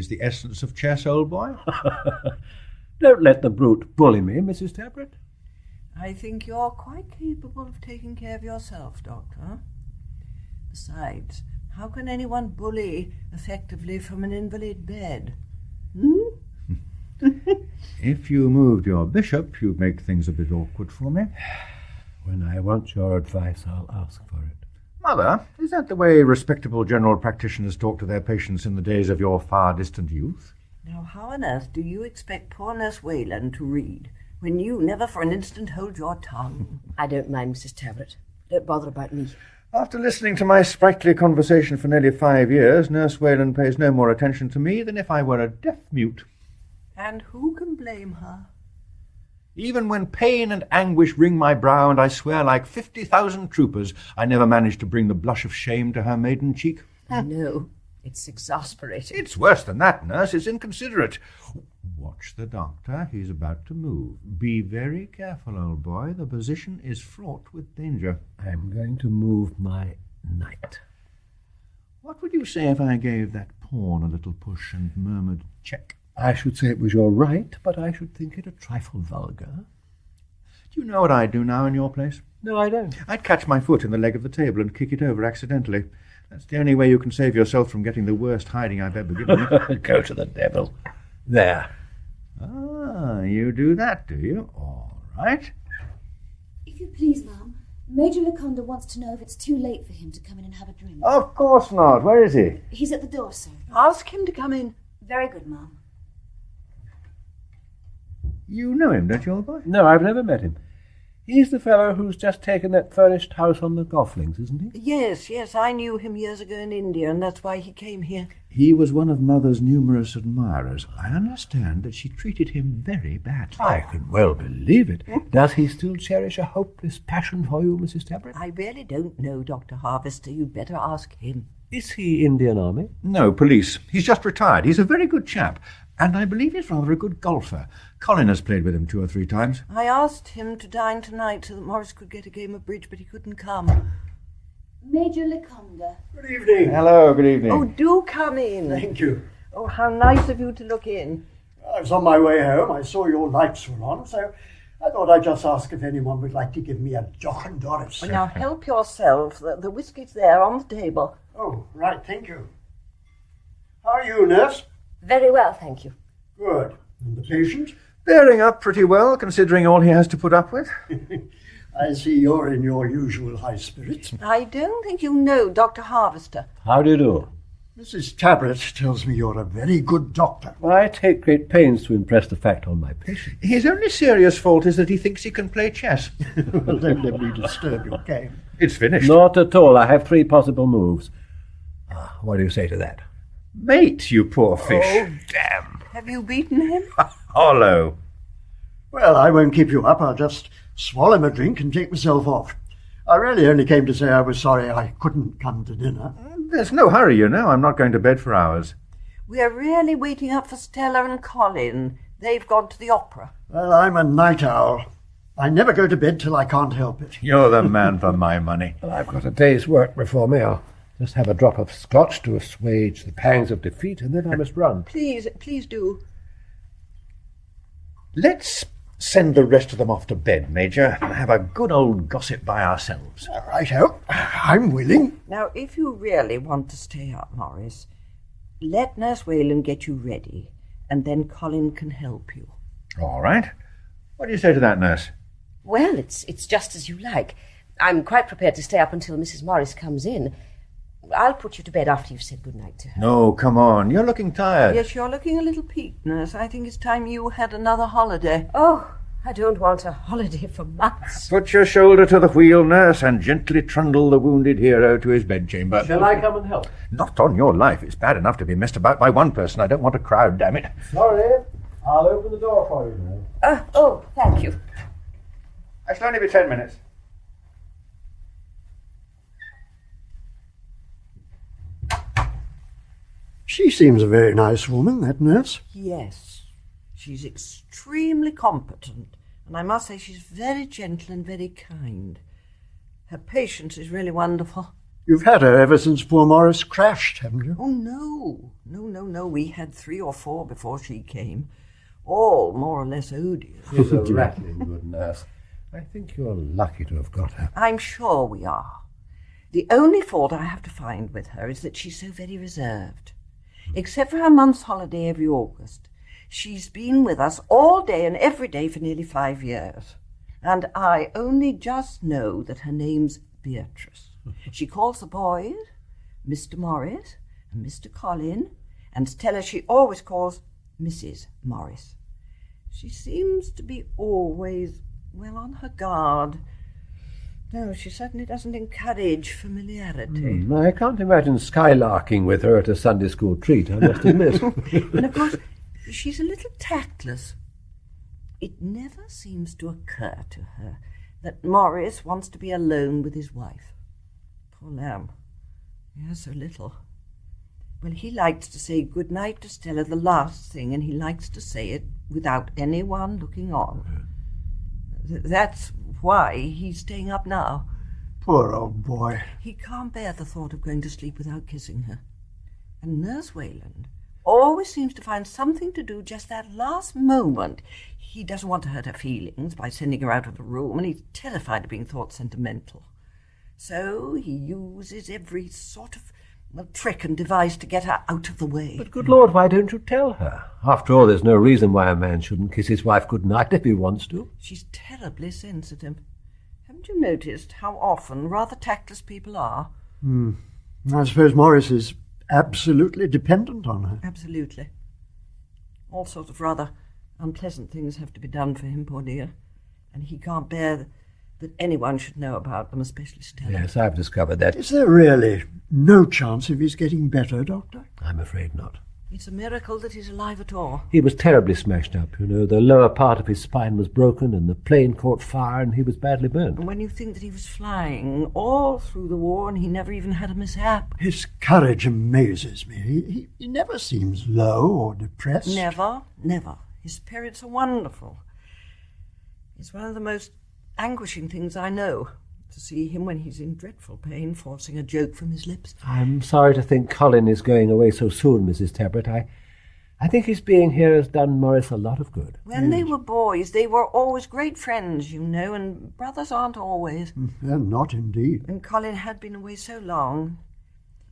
is the essence of chess, old boy. Don't let the brute bully me, Mrs. Tabret. I think you're quite capable of taking care of yourself, Doctor. Besides, how can anyone bully effectively from an invalid bed? If you moved your bishop, you'd make things a bit awkward for me. When I want your advice, I'll ask for it. Mother, is that the way respectable general practitioners talk to their patients in the days of your far-distant youth? Now, how on earth do you expect poor Nurse Wayland to read when you never for an instant hold your tongue? I don't mind, Mrs. Tabret. Don't bother about me. After listening to my sprightly conversation for nearly 5 years, Nurse Wayland pays no more attention to me than if I were a deaf-mute. And who can blame her? Even when pain and anguish wring my brow, and I swear like 50,000 troopers, I never manage to bring the blush of shame to her maiden cheek. I know. It's exasperating. It's worse than that, nurse. It's inconsiderate. Watch the doctor. He's about to move. Be very careful, old boy. The position is fraught with danger. I'm going to move my knight. What would you say if I gave that pawn a little push and murmured, check? I should say it was your right, but I should think it a trifle vulgar. Do you know what I'd do now in your place? No, I don't. I'd catch my foot in the leg of the table and kick it over accidentally. That's the only way you can save yourself from getting the worst hiding I've ever given you. Go to the devil. There. Ah, you do that, do you? All right. If you please, ma'am, Major Liconda wants to know if it's too late for him to come in and have a drink. Of course not. Where is he? He's at the door, sir. Ask him to come in. Very good, ma'am. You know him, don't you, old boy? No, I've never met him. He's the fellow who's just taken that furnished house on the Golf-Links, isn't he? Yes, I knew him years ago in India, and that's why he came here. He was one of Mother's numerous admirers. I understand that she treated him very badly. I can well believe it. Does he still cherish a hopeless passion for you, Mrs. Tabret? I really don't know, Dr. Harvester. You'd better ask him. Is he Indian Army? No, police. He's just retired. He's a very good chap, and I believe he's rather a good golfer. Colin has played with him 2 or 3 times. I asked him to dine tonight so that Maurice could get a game of bridge, but he couldn't come. Major Liconda. Good evening. Hello, good evening. Oh, do come in. Thank you. Oh, how nice of you to look in. I was on my way home. I saw your lights were on, so I thought I'd just ask if anyone would like to give me a Jock and Doris. Well, now help yourself. The whiskey's there on the table. Oh, right, thank you. How are you, nurse? Very well, thank you. Good. And the patient? Bearing up pretty well, considering all he has to put up with. I see you're in your usual high spirits. I don't think you know Dr. Harvester. How do you do? Mrs. Tabret tells me you're a very good doctor. I take great pains to impress the fact on my patient. His only serious fault is that he thinks he can play chess. Well, don't let me disturb your game. It's finished. Not at all. I have 3 possible moves. What do you say to that? Mate, you poor fish. Oh, damn. Have you beaten him? Hollow. Well, I won't keep you up. I'll just swallow my drink and take myself off. I really only came to say I was sorry I couldn't come to dinner. There's no hurry, you know. I'm not going to bed for hours. We're really waiting up for Stella and Colin. They've gone to the opera. Well, I'm a night owl. I never go to bed till I can't help it. You're the man for my money. Well, I've got a day's work before me. I'll just have a drop of scotch to assuage the pangs of defeat, and then I must run. Please do. Let's send the rest of them off to bed, Major, and have a good old gossip by ourselves. Righto. I'm willing. Now, if you really want to stay up, Maurice, let Nurse Wayland get you ready, and then Colin can help you. All right. What do you say to that, nurse? Well, it's just as you like. I'm quite prepared to stay up until Mrs. Maurice comes in. I'll put you to bed after you've said good night to her. No, come on. You're looking tired. Yes, you're looking a little peaked, Nurse. I think it's time you had another holiday. Oh, I don't want a holiday for months. Put your shoulder to the wheel, nurse, and gently trundle the wounded hero to his bedchamber. Shall I come and help? Not on your life. It's bad enough to be messed about by one person. I don't want a crowd, damn it. Sorry. I'll open the door for you now. Oh, thank you. I shall only be 10 minutes. She seems a very nice woman, that nurse. Yes, she's extremely competent, and I must say she's very gentle and very kind. Her patience is really wonderful. You've had her ever since poor Maurice crashed, haven't you? Oh, no. No. We had 3 or 4 before she came. All more or less odious. She's a rattling good nurse. I think you're lucky to have got her. I'm sure we are. The only fault I have to find with her is that she's so very reserved. Except for her month's holiday every August, she's been with us all day and every day for nearly 5 years. And I only just know that her name's Beatrice. She calls the boys Mr. Maurice and Mr. Colin, and Stella she always calls Mrs. Maurice. She seems to be always, well, on her guard. No, she certainly doesn't encourage familiarity. I can't imagine skylarking with her at a Sunday school treat, I must admit. And of course, she's a little tactless. It never seems to occur to her that Maurice wants to be alone with his wife. Poor lamb. He has so little. Well, he likes to say good night to Stella the last thing, and he likes to say it without anyone looking on. That's why he's staying up now. Poor old boy. He can't bear the thought of going to sleep without kissing her. And Nurse Wayland always seems to find something to do just that last moment. He doesn't want to hurt her feelings by sending her out of the room, and he's terrified of being thought sentimental. So he uses every sort of trick and device to get her out of the way. But good Lord, why don't you tell her? After all, there's no reason why a man shouldn't kiss his wife good night if he wants to. She's terribly sensitive. Haven't you noticed how often rather tactless people are? I suppose Maurice is absolutely dependent on her. Absolutely. All sorts of rather unpleasant things have to be done for him, poor dear. And he can't bear that anyone should know about them, especially Stella. Yes, I've discovered that. Is there really no chance of his getting better, Doctor? I'm afraid not. It's a miracle that he's alive at all. He was terribly smashed up, you know. The lower part of his spine was broken and the plane caught fire and he was badly burnt. And when you think that he was flying all through the war and he never even had a mishap. His courage amazes me. He never seems low or depressed. Never. His spirits are wonderful. It's one of the most anguishing things I know, to see him when he's in dreadful pain, forcing a joke from his lips. I'm sorry to think Colin is going away so soon, Mrs. Tabret. I think his being here has done Maurice a lot of good. When they were boys, they were always great friends, you know, and brothers aren't always. They're not indeed. And Colin had been away so long.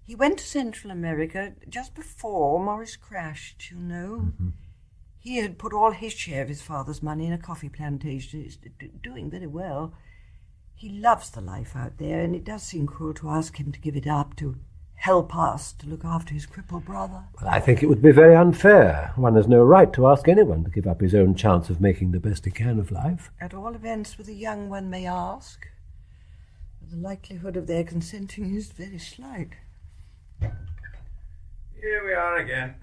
He went to Central America just before Maurice crashed, you know. Mm-hmm. He had put all his share of his father's money in a coffee plantation. He's doing very well. He loves the life out there, and it does seem cruel to ask him to give it up, to help us to look after his crippled brother. Well, I think it would be very unfair. One has no right to ask anyone to give up his own chance of making the best he can of life. At all events, with a young one may ask. But the likelihood of their consenting is very slight. Here we are again.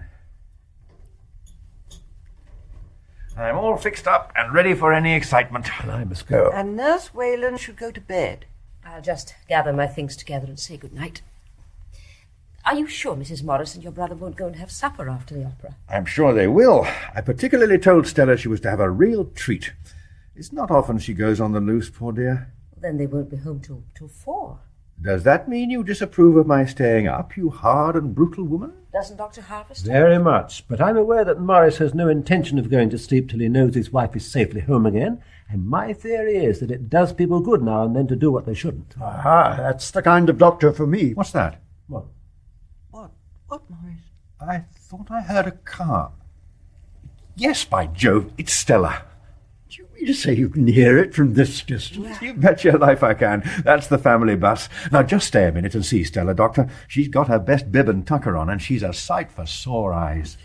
I'm all fixed up and ready for any excitement. And I must go. And Nurse Wayland should go to bed. I'll just gather my things together and say good night. Are you sure Mrs. Morris and your brother won't go and have supper after the opera? I'm sure they will. I particularly told Stella she was to have a real treat. It's not often she goes on the loose, poor dear. Then they won't be home till 4. Does that mean you disapprove of my staying up, you hard and brutal woman? Doesn't Dr. Harvester? Very much, but I'm aware that Maurice has no intention of going to sleep till he knows his wife is safely home again, and my theory is that it does people good now and then to do what they shouldn't. Aha, that's the kind of doctor for me. What's that? What? What, Maurice? I thought I heard a car. Yes, by Jove, it's Stella. Do you mean to say you can hear it from this distance? You bet your life I can. That's the family bus. Now, just stay a minute and see Stella, Doctor. She's got her best bib and tucker on, and she's a sight for sore eyes.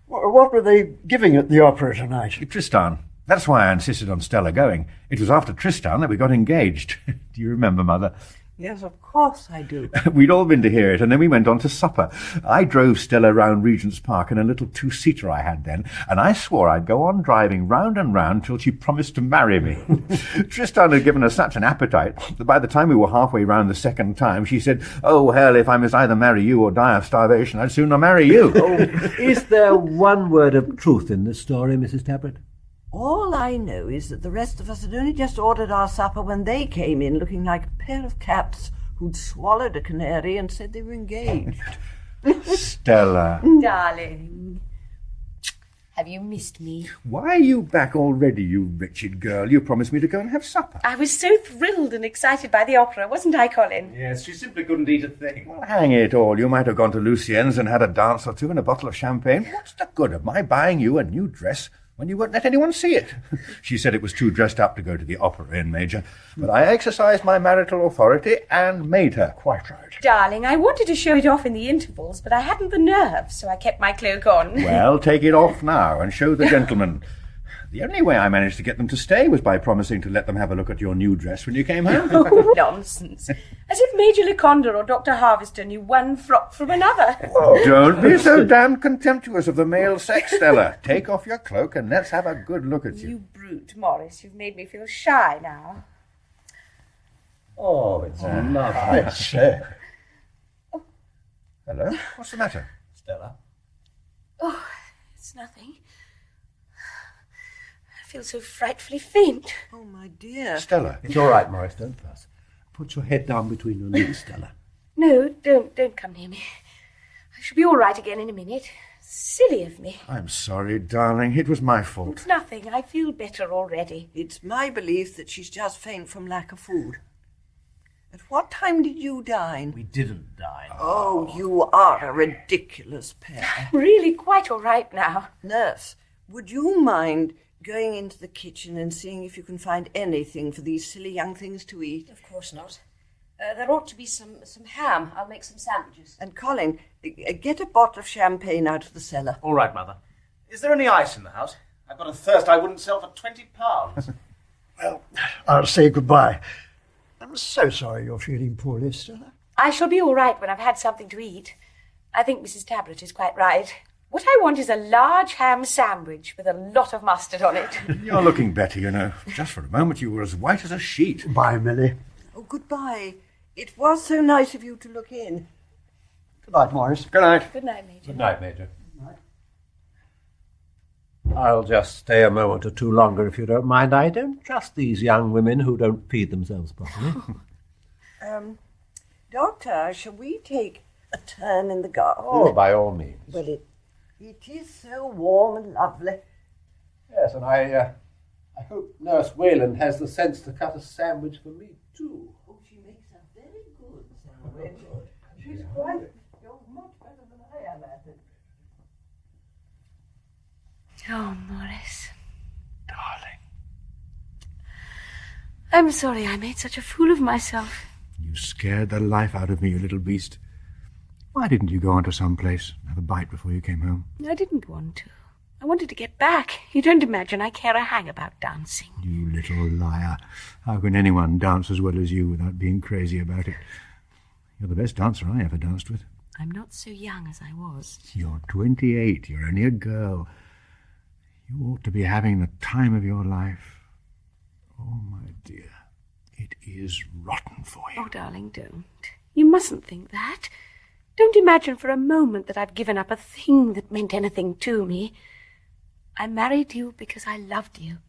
What were they giving at the opera tonight? Tristan. That's why I insisted on Stella going. It was after Tristan that we got engaged. Do you remember, Mother? Yes, of course I do. We'd all been to hear it, and then we went on to supper. I drove Stella round Regent's Park in a little two-seater I had then, and I swore I'd go on driving round and round till she promised to marry me. Tristan had given her such an appetite that by the time we were halfway round the second time, she said, "Oh, hell, if I must either marry you or die of starvation, I'd sooner marry you." Is there one word of truth in this story, Mrs. Tabret? All I know is that the rest of us had only just ordered our supper when they came in looking like a pair of cats who'd swallowed a canary and said they were engaged. Stella, Darling, have you missed me? why are you back already, you wretched girl? You promised me to go and have supper. I was so thrilled and excited by the opera, wasn't I, Colin? Yes, she simply couldn't eat a thing. Well, hang it all, you might have gone to Lucien's and had a dance or two and a bottle of champagne. What's the good of my buying you a new dress when you won't let anyone see it? She said it was too dressed up to go to the opera in, Major, but I exercised my marital authority and made her. Quite right. Darling, I wanted to show it off in the intervals, but I hadn't the nerve, so I kept my cloak on. Well, take it off now and show the gentlemen. The only way I managed to get them to stay was by promising to let them have a look at your new dress when you came home. Oh, nonsense. As if Major Liconda or Dr. Harvester knew one frock from another. Oh, don't be so damned contemptuous of the male sex, Stella. Take off your cloak and let's have a good look at You you. brute, Maurice. You've made me feel shy now. Oh, it's lovely. Hello? What's the matter? Stella. Oh, it's nothing. I feel so frightfully faint. Oh, my dear. Stella. It's all right, Maurice, don't fuss. Put your head down between your knees, Stella. No, don't come near me. I shall be all right again in a minute. Silly of me. I'm sorry, darling. It was my fault. It's nothing. I feel better already. It's my belief that she's just faint from lack of food. At what time did you dine? We didn't dine. Oh, you are a ridiculous pair. I'm really quite all right now. Nurse, would you mind going into the kitchen and seeing if you can find anything for these silly young things to eat? Of course not. There ought to be some ham. I'll make some sandwiches. And Colin, get a bottle of champagne out of the cellar. All right, Mother. Is there any ice in the house? I've got a thirst I wouldn't sell for £20. Well, I'll say goodbye. I'm so sorry you're feeling poorly, Stella. I shall be all right when I've had something to eat. I think Mrs. Tabret is quite right. What I want is a large ham sandwich with a lot of mustard on it. You're looking better, you know. Just for a moment you were as white as a sheet. Bye, Millie. Oh, goodbye. It was so nice of you to look in. Good night, Maurice. Good night. Good night, Major. Good night, Major. I'll just stay a moment or two longer if you don't mind. I don't trust these young women who don't feed themselves properly. Doctor, shall we take a turn in the garden? Oh, by all means. Well, it is so warm and lovely. Yes, and I hope Nurse Wayland has the sense to cut a sandwich for me, too. Oh, she makes a very good sandwich. She's quite much better than I am at it. Oh, Maurice. Darling. I'm sorry I made such a fool of myself. You scared the life out of me, you little beast. Why didn't you go on to some place and have a bite before you came home? I didn't want to. I wanted to get back. You don't imagine I care a hang about dancing. You little liar. How can anyone dance as well as you without being crazy about it? You're the best dancer I ever danced with. I'm not so young as I was. You're 28. You're only a girl. You ought to be having the time of your life. Oh, my dear, it is rotten for you. Oh, darling, don't. You mustn't think that. Don't imagine for a moment that I've given up a thing that meant anything to me. I married you because I loved you.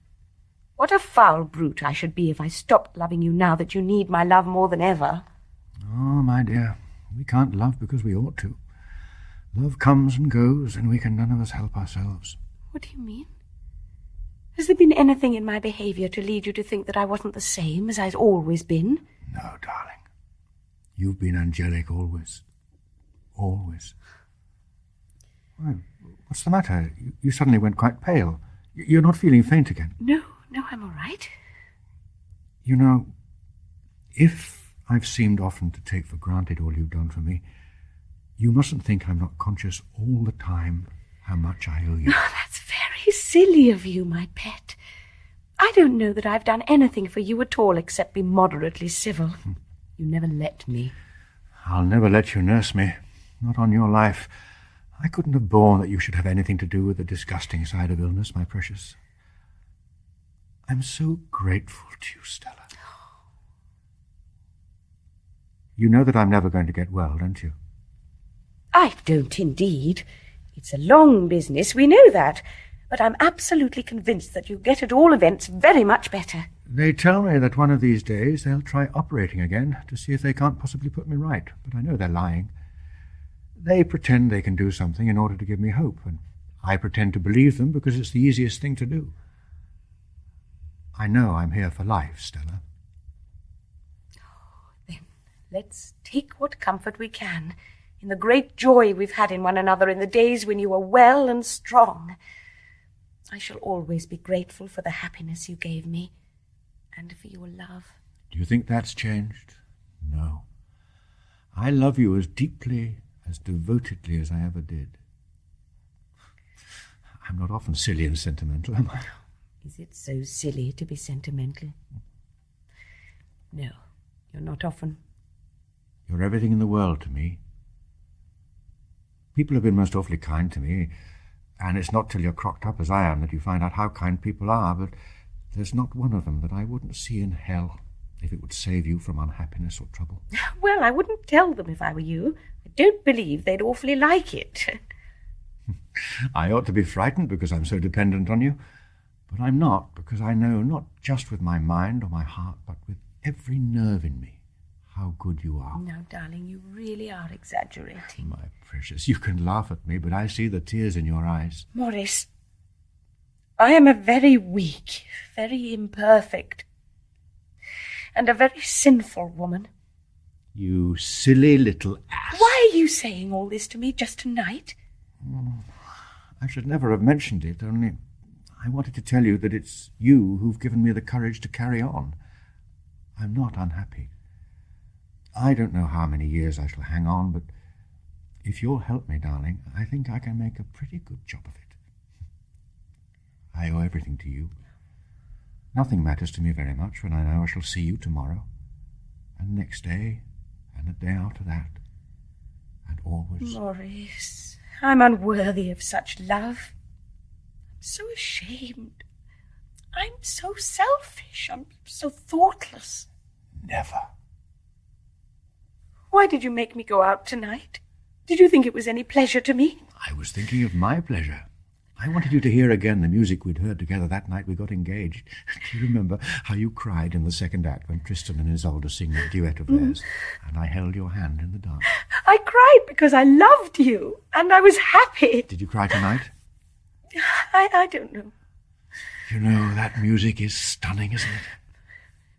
What a foul brute I should be if I stopped loving you now that you need my love more than ever. Oh, my dear, we can't love because we ought to. Love comes and goes, and we can none of us help ourselves. What do you mean? Has there been anything in my behaviour to lead you to think that I wasn't the same as I'd always been? No, darling. You've been angelic always. Always. Why, what's the matter? You suddenly went quite pale. You're not feeling faint again. No, I'm all right. You know, if I've seemed often to take for granted all you've done for me, you mustn't think I'm not conscious all the time how much I owe you. Oh, that's very silly of you, my pet. I don't know that I've done anything for you at all except be moderately civil. You never let me. I'll never let you nurse me. Not on your life. I couldn't have borne that you should have anything to do with the disgusting side of illness, my precious. I'm so grateful to you, Stella. You know that I'm never going to get well, don't you? I don't indeed. It's a long business, we know that. But I'm absolutely convinced that you get at all events very much better. They tell me that one of these days they'll try operating again to see if they can't possibly put me right, but I know they're lying. They pretend they can do something in order to give me hope, and I pretend to believe them because it's the easiest thing to do. I know I'm here for life, Stella. Then let's take what comfort we can in the great joy we've had in one another in the days when you were well and strong. I shall always be grateful for the happiness you gave me and for your love. Do you think that's changed? No. I love you as deeply, as devotedly as I ever did. I'm not often silly and sentimental, am I? Is it so silly to be sentimental? No, you're not often. You're everything in the world to me. People have been most awfully kind to me, and it's not till you're crocked up as I am that you find out how kind people are, but there's not one of them that I wouldn't see in hell if it would save you from unhappiness or trouble. Well, I wouldn't tell them if I were you. I don't believe they'd awfully like it. I ought to be frightened because I'm so dependent on you, but I'm not, because I know not just with my mind or my heart, but with every nerve in me, how good you are. Now, darling, you really are exaggerating. My precious, you can laugh at me, but I see the tears in your eyes. Maurice, I am a very weak, very imperfect, and a very sinful woman. You silly little ass. Why are you saying all this to me just tonight? I should never have mentioned it, only I wanted to tell you that it's you who've given me the courage to carry on. I'm not unhappy. I don't know how many years I shall hang on, but if you'll help me, darling, I think I can make a pretty good job of it. I owe everything to you. Nothing matters to me very much when I know I shall see you tomorrow, and next day, and the day after that, and always. Maurice, I'm unworthy of such love. I'm so ashamed. I'm so selfish. I'm so thoughtless. Never. Why did you make me go out tonight? Did you think it was any pleasure to me? I was thinking of my pleasure. I wanted you to hear again the music we'd heard together that night we got engaged. Do you remember how you cried in the second act when Preston and Isolde sing that duet of theirs, and I held your hand in the dark? I cried because I loved you, and I was happy. Did you cry tonight? I don't know. You know, that music is stunning, isn't it?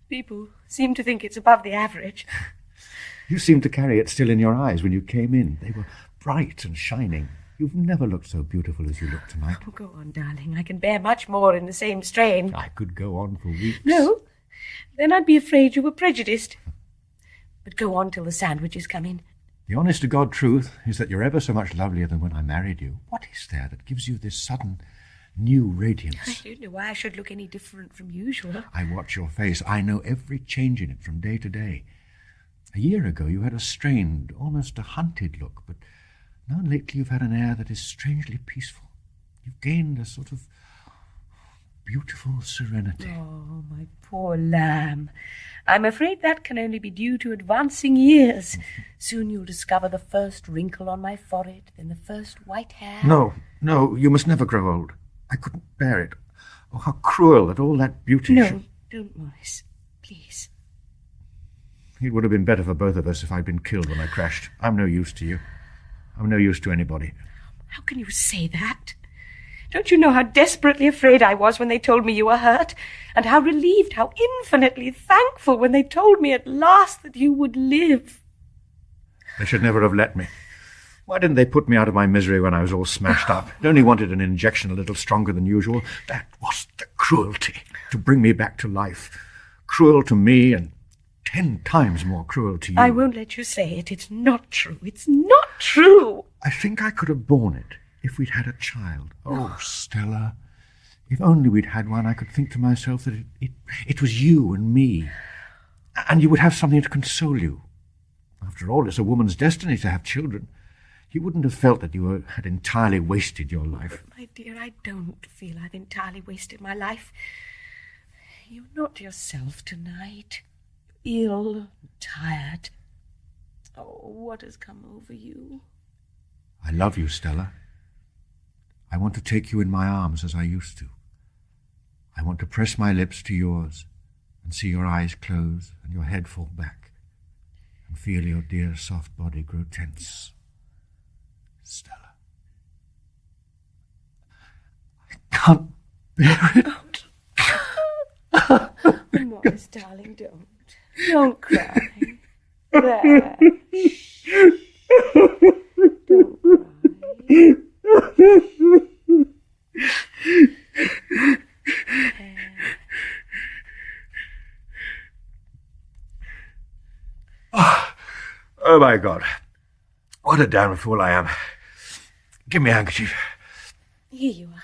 People seem to think it's above the average. You seemed to carry it still in your eyes when you came in. They were bright and shining. You've never looked so beautiful as you look tonight. Oh, go on, darling. I can bear much more in the same strain. I could go on for weeks. No, then I'd be afraid you were prejudiced. But go on till the sandwiches come in. The honest-to-God truth is that you're ever so much lovelier than when I married you. What is there that gives you this sudden new radiance? I don't know why I should look any different from usual. I watch your face. I know every change in it from day to day. A year ago you had a strained, almost a hunted look, but now lately you've had an air that is strangely peaceful. You've gained a sort of beautiful serenity. Oh, my poor lamb. I'm afraid that can only be due to advancing years. Soon you'll discover the first wrinkle on my forehead, then the first white hair. No, you must never grow old. I couldn't bear it. Oh, how cruel that all that beauty No, don't, Maurice. Please. It would have been better for both of us if I'd been killed when I crashed. I'm no use to you. I'm no use to anybody. How can you say that? Don't you know how desperately afraid I was when they told me you were hurt? And how relieved, how infinitely thankful when they told me at last that you would live? They should never have let me. Why didn't they put me out of my misery when I was all smashed up? It only wanted an injection a little stronger than usual. That was the cruelty, to bring me back to life. Cruel to me and 10 times more cruel to you. I won't let you say it. It's not true. It's not true. I think I could have borne it if we'd had a child. Oh, Stella, if only we'd had one, I could think to myself that it was you and me, and you would have something to console you. After all, it's a woman's destiny to have children. You wouldn't have felt that you had entirely wasted your life. My dear, I don't feel I've entirely wasted my life. You're not yourself tonight. Ill, tired. Oh, what has come over you? I love you, Stella. I want to take you in my arms as I used to. I want to press my lips to yours and see your eyes close and your head fall back, and feel your dear soft body grow tense. Stella. I can't bear it. Maurice, darling, don't. Don't cry. There. Don't cry. Oh, my God. What a damn fool I am. Give me a handkerchief. Here you are.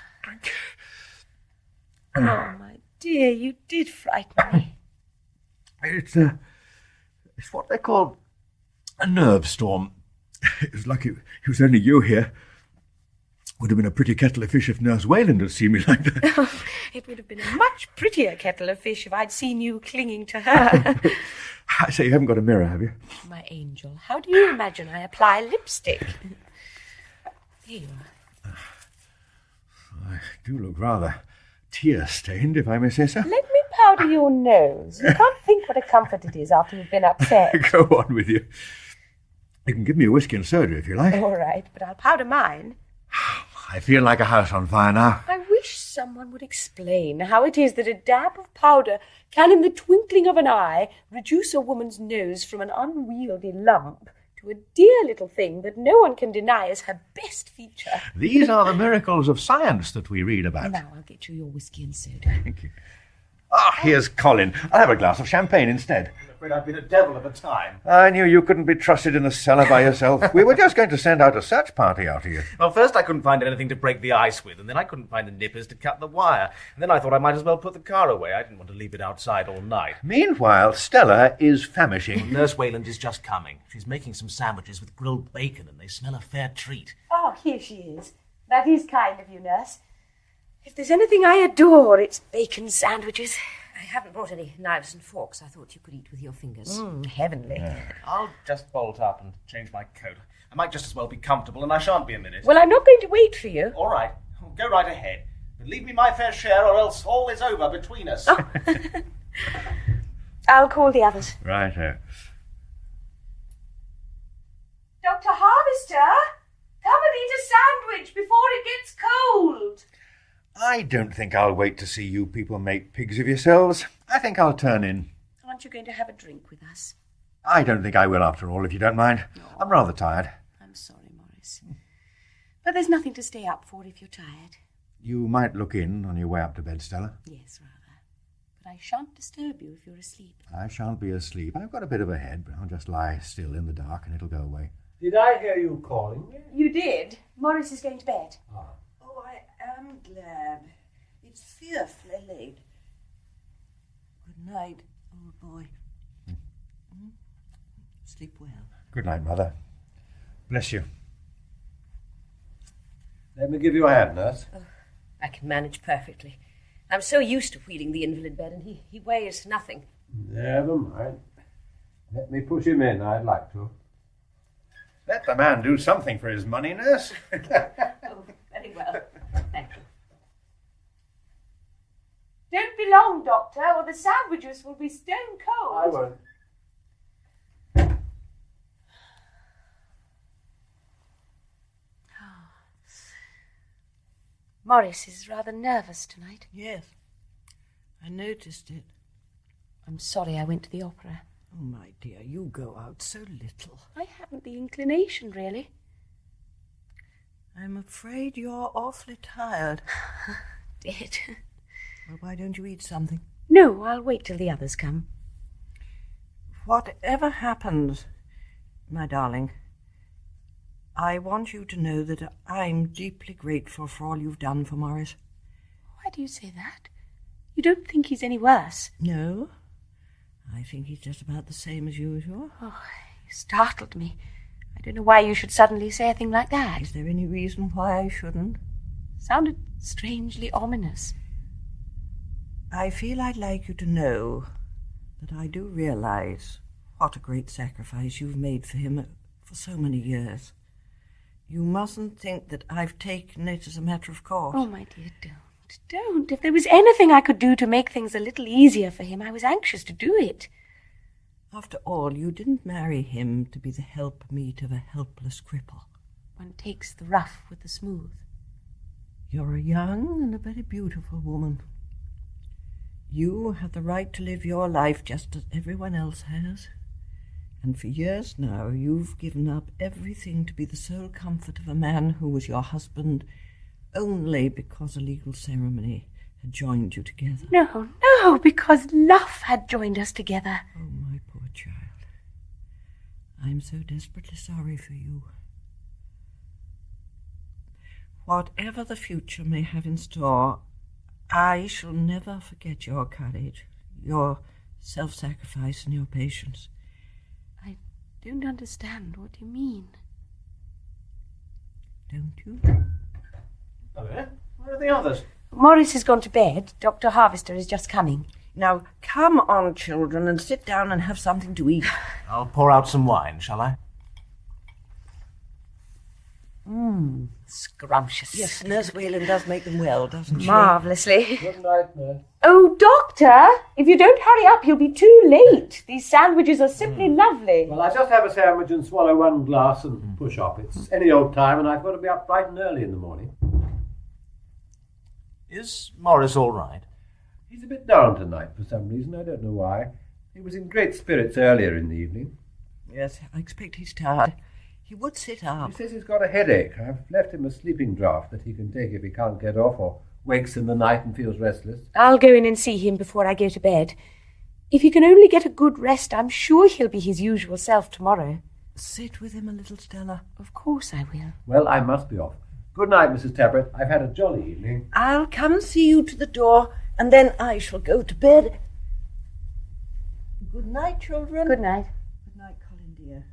Oh, my dear, you did frighten me. It's what they call a nerve storm. It was lucky it was only you here. Would have been a pretty kettle of fish if Nurse Wayland had seen me like that. Oh, it would have been a much prettier kettle of fish if I'd seen you clinging to her. I say, you haven't got a mirror, have you? My angel, how do you imagine I apply lipstick? Here you are. I do look rather tear-stained, if I may say so. Let me powder your nose. You can't think what a comfort it is after you've been upset. Go on with you. You can give me a whiskey and soda if you like. All right, but I'll powder mine. I feel like a house on fire now. I wish someone would explain how it is that a dab of powder can, in the twinkling of an eye, reduce a woman's nose from an unwieldy lump to a dear little thing that no one can deny is her best feature. These are the miracles of science that we read about. Now I'll get you your whiskey and soda. Thank you. Ah, here's Colin. I'll have a glass of champagne instead. I'm afraid I've been a devil of a time. I knew you couldn't be trusted in the cellar by yourself. We were just going to send out a search party after you. Well, first I couldn't find anything to break the ice with, and then I couldn't find the nippers to cut the wire. And then I thought I might as well put the car away. I didn't want to leave it outside all night. Meanwhile, Stella is famishing. Nurse Wayland is just coming. She's making some sandwiches with grilled bacon, and they smell a fair treat. Oh, here she is. That is kind of you, nurse. If there's anything I adore, it's bacon sandwiches. I haven't brought any knives and forks. I thought you could eat with your fingers. Heavenly. I'll just bolt up and change my coat. I might just as well be comfortable, and I shan't be a minute. Well, I'm not going to wait for you. All right. Go right ahead. But leave me my fair share, or else all is over between us. Oh. I'll call the others. Righto. Dr. Harvester, come and eat a sandwich before it gets cold. I don't think I'll wait to see you people make pigs of yourselves. I think I'll turn in. Aren't you going to have a drink with us? I don't think I will after all, if you don't mind. No. I'm rather tired. I'm sorry, Maurice. But there's nothing to stay up for if you're tired. You might look in on your way up to bed, Stella. Yes, rather. But I shan't disturb you if you're asleep. I shan't be asleep. I've got a bit of a head, but I'll just lie still in the dark and it'll go away. Did I hear you calling me? You did. Maurice is going to bed. Oh, I am glad. It's fearfully late. Good night, old boy. Sleep well. Good night, Mother. Bless you. Let me give you a hand, nurse. Oh, I can manage perfectly. I'm so used to wheeling the invalid bed, and he weighs nothing. Never mind. Let me push him in, I'd like to. Let the man do something for his money, nurse. Oh, very well. Thank you. Don't be long, Doctor, or the sandwiches will be stone cold. I won't. Maurice is rather nervous tonight. Yes, I noticed it. I'm sorry I went to the opera. Oh, my dear, you go out so little. I haven't the inclination, really. I'm afraid you're awfully tired. Dead. Well, why don't you eat something? No, I'll wait till the others come. Whatever happens, my darling, I want you to know that I'm deeply grateful for all you've done for Maurice. Why do you say that? You don't think he's any worse? No, I think he's just about the same as usual. Oh, you startled me. I don't know why you should suddenly say a thing like that. Is there any reason why I shouldn't? Sounded strangely ominous. I feel I'd like you to know that I do realize what a great sacrifice you've made for him for so many years. You mustn't think that I've taken it as a matter of course. Oh, my dear, don't. Don't. If there was anything I could do to make things a little easier for him, I was anxious to do it. After all, you didn't marry him to be the helpmeet of a helpless cripple. One takes the rough with the smooth. You're a young and a very beautiful woman. You have the right to live your life just as everyone else has. And for years now, you've given up everything to be the sole comfort of a man who was your husband only because a legal ceremony had joined you together. No, because love had joined us together. Oh, my poor child. I'm so desperately sorry for you. Whatever the future may have in store, I shall never forget your courage, your self-sacrifice and your patience. I don't understand what you mean. Don't you? Oh, yeah? Where are the others? Maurice has gone to bed. Dr. Harvester is just coming. Now, come on, children, and sit down and have something to eat. I'll pour out some wine, shall I? Scrumptious. Yes, Nurse Wayland does make them well, doesn't she? Marvellously. Good night, Nurse. Oh, Doctor, if you don't hurry up, you'll be too late. These sandwiches are simply lovely. Well, I just have a sandwich and swallow one glass and push off. It's any old time, and I've got to be up bright and early in the morning. Is Maurice all right? He's a bit down tonight for some reason. I don't know why. He was in great spirits earlier in the evening. Yes, I expect he's tired. He would sit up. He says he's got a headache. I've left him a sleeping draught that he can take if he can't get off or wakes in the night and feels restless. I'll go in and see him before I go to bed. If he can only get a good rest, I'm sure he'll be his usual self tomorrow. Sit with him a little, Stella. Of course I will. Well, I must be off. Good night, Mrs. Tabret. I've had a jolly evening. I'll come and see you to the door, and then I shall go to bed. Good night, children. Good night. Good night, Colin, dear.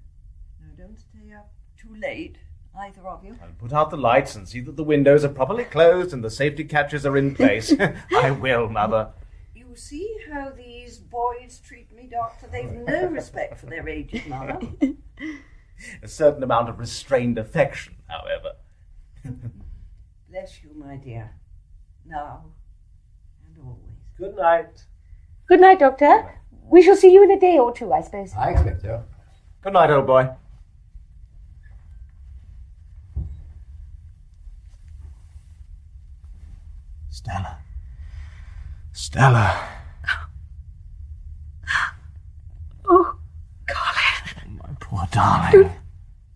Now, don't stay up too late, either of you. I'll put out the lights and see that the windows are properly closed and the safety catches are in place. I will, Mother. You see how these boys treat me, Doctor? They've no respect for their aged mother. A certain amount of restrained affection, however. Bless you, my dear. Now and always. Good night. Good night, Doctor. We shall see you in a day or two, I suppose. I expect so. Good night, old boy. Stella. Stella. Oh, Colin. My poor darling. Don't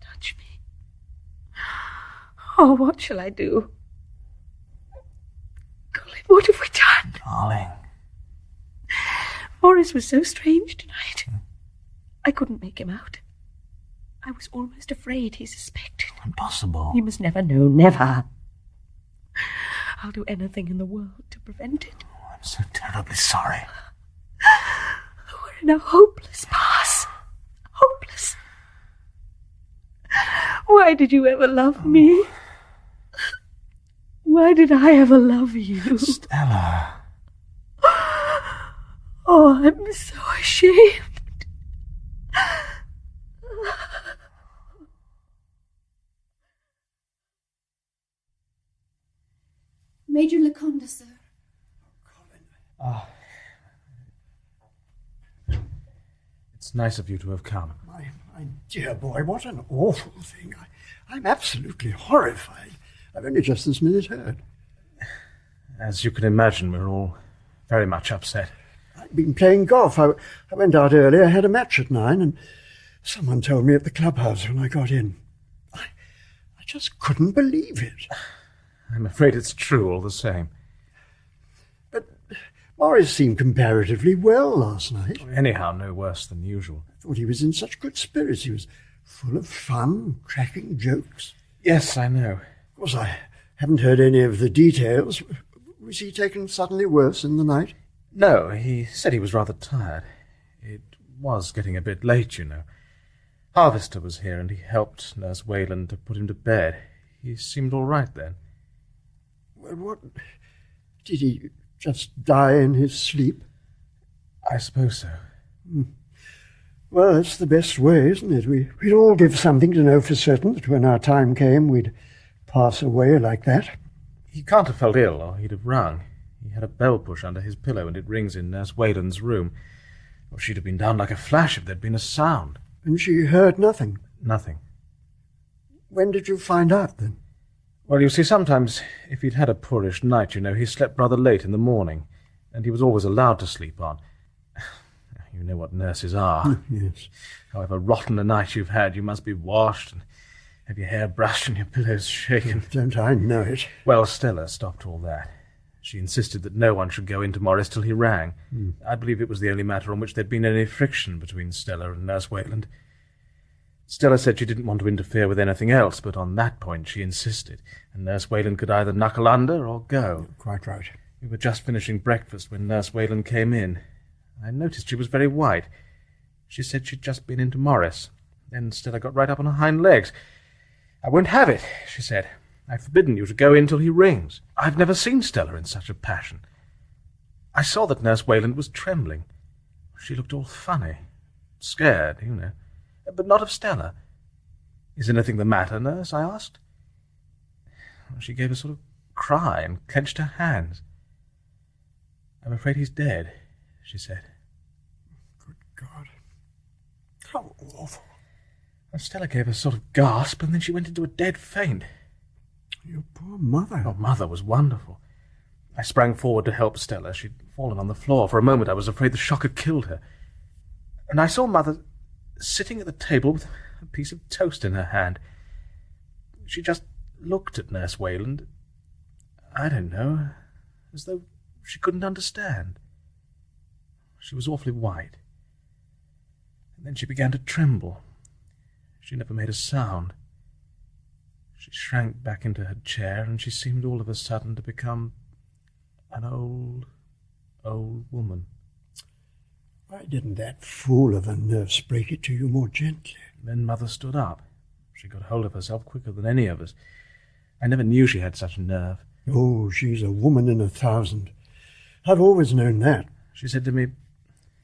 touch me. Oh, what shall I do? Colin, what have we done? Darling. Maurice was so strange tonight. I couldn't make him out. I was almost afraid he suspected. Impossible. You must never know, never. I'll do anything in the world to prevent it. Oh, I'm so terribly sorry. We're in a hopeless pass. Hopeless. Why did you ever love me? Why did I ever love you? Stella. Oh, I'm so ashamed. Major Liconda, sir. It's nice of you to have come. My dear boy, what an awful thing. I'm absolutely horrified. I've only just this minute heard. As you can imagine, we're all very much upset. I'd been playing golf. I went out early. I had a match at 9, and someone told me at the clubhouse when I got in. I just couldn't believe it. I'm afraid it's true all the same. But Maurice seemed comparatively well last night. Anyhow, no worse than usual. I thought he was in such good spirits. He was full of fun, cracking jokes. Yes, I know. Of course, I haven't heard any of the details. Was he taken suddenly worse in the night? No, he said he was rather tired. It was getting a bit late, you know. Harvester was here, and he helped Nurse Wayland to put him to bed. He seemed all right then. Well, what? Did he just die in his sleep? I suppose so. Well, that's the best way, isn't it? We'd all give something to know for certain that when our time came, we'd pass away like that. He can't have felt ill, or he'd have rung. He had a bell push under his pillow, and it rings in Nurse Wayland's room. Or she'd have been down like a flash if there'd been a sound. And she heard nothing? Nothing. When did you find out, then? Well, you see, sometimes, if he'd had a poorish night, he slept rather late in the morning, and he was always allowed to sleep on. You know what nurses are. Yes. However rotten a night you've had, you must be washed and have your hair brushed and your pillows shaken. Don't I know it? Well, Stella stopped all that. She insisted that no one should go into Maurice till he rang. I believe it was the only matter on which there'd been any friction between Stella and Nurse Wayland. Stella said she didn't want to interfere with anything else, but on that point she insisted, and Nurse Wayland could either knuckle under or go. Quite right. We were just finishing breakfast when Nurse Wayland came in. I noticed she was very white. She said she'd just been into Maurice. Then Stella got right up on her hind legs. "I won't have it," she said. "I've forbidden you to go in till he rings." I've never seen Stella in such a passion. I saw that Nurse Wayland was trembling. She looked all funny. Scared, but not of Stella. "Is anything the matter, nurse?" I asked. She gave a sort of cry and clenched her hands. "I'm afraid he's dead," she said. Good God. How awful. And Stella gave a sort of gasp, and then she went into a dead faint. Your poor mother. Oh, Mother was wonderful. I sprang forward to help Stella. She'd fallen on the floor. For a moment I was afraid the shock had killed her. And I saw Mother sitting at the table with a piece of toast in her hand. She just looked at Nurse Wayland. I don't know, as though she couldn't understand. She was awfully white. And then she began to tremble. She never made a sound. She shrank back into her chair, and she seemed all of a sudden to become an old, old woman. Why didn't that fool of a nurse break it to you more gently? Then Mother stood up. She got hold of herself quicker than any of us. I never knew she had such nerve. Oh, she's a woman in 1,000. I've always known that. She said to me,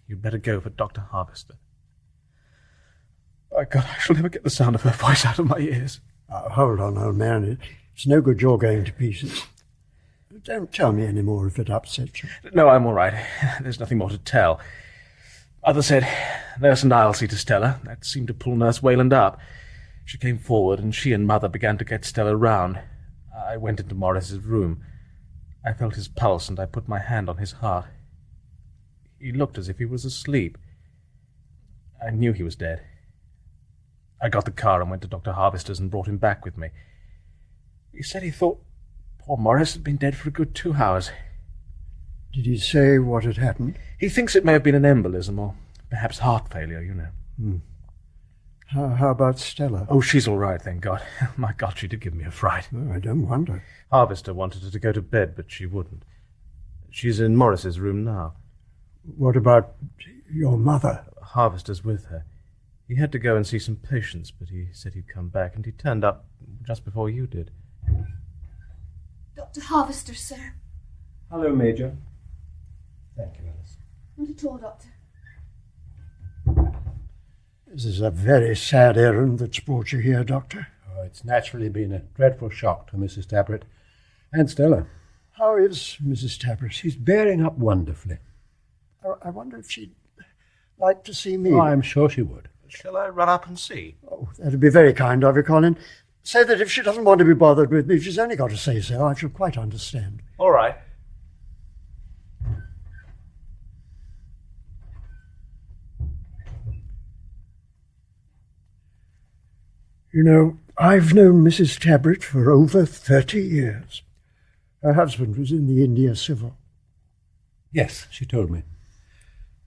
"You'd better go for Dr. Harvester." By God, I shall never get the sound of her voice out of my ears. Hold on, old man. It's no good you're going to pieces. Don't tell me any more if it upsets you. No, I'm all right. There's nothing more to tell. Mother said, "Nurse and I'll see to Stella." That seemed to pull Nurse Wayland up. She came forward, and she and Mother began to get Stella round. I went into Maurice's room. I felt his pulse, and I put my hand on his heart. He looked as if he was asleep. I knew he was dead. I got the car and went to Dr. Harvester's and brought him back with me. He said he thought poor Maurice had been dead for a good 2 hours. Did he say what had happened? He thinks it may have been an embolism, or perhaps heart failure, How about Stella? Oh, she's all right, thank God. My God, she did give me a fright. Oh, I don't wonder. Harvester wanted her to go to bed, but she wouldn't. She's in Maurice's room now. What about your mother? Harvester's with her. He had to go and see some patients, but he said he'd come back, and he turned up just before you did. Dr. Harvester, sir. Hello, Major. Thank you, Alice. Not at all, Doctor. This is a very sad errand that's brought you here, Doctor. Oh, it's naturally been a dreadful shock to Mrs. Tabret and Stella. How is Mrs. Tabret? She's bearing up wonderfully. I wonder if she'd like to see me. Oh, I'm sure she would. Shall I run up and see? Oh, that'd be very kind of you, Colin. Say that if she doesn't want to be bothered with me, she's only got to say so. I shall quite understand. All right. You know, I've known Mrs. Tabret for over 30 years. Her husband was in the India Civil. Yes, she told me.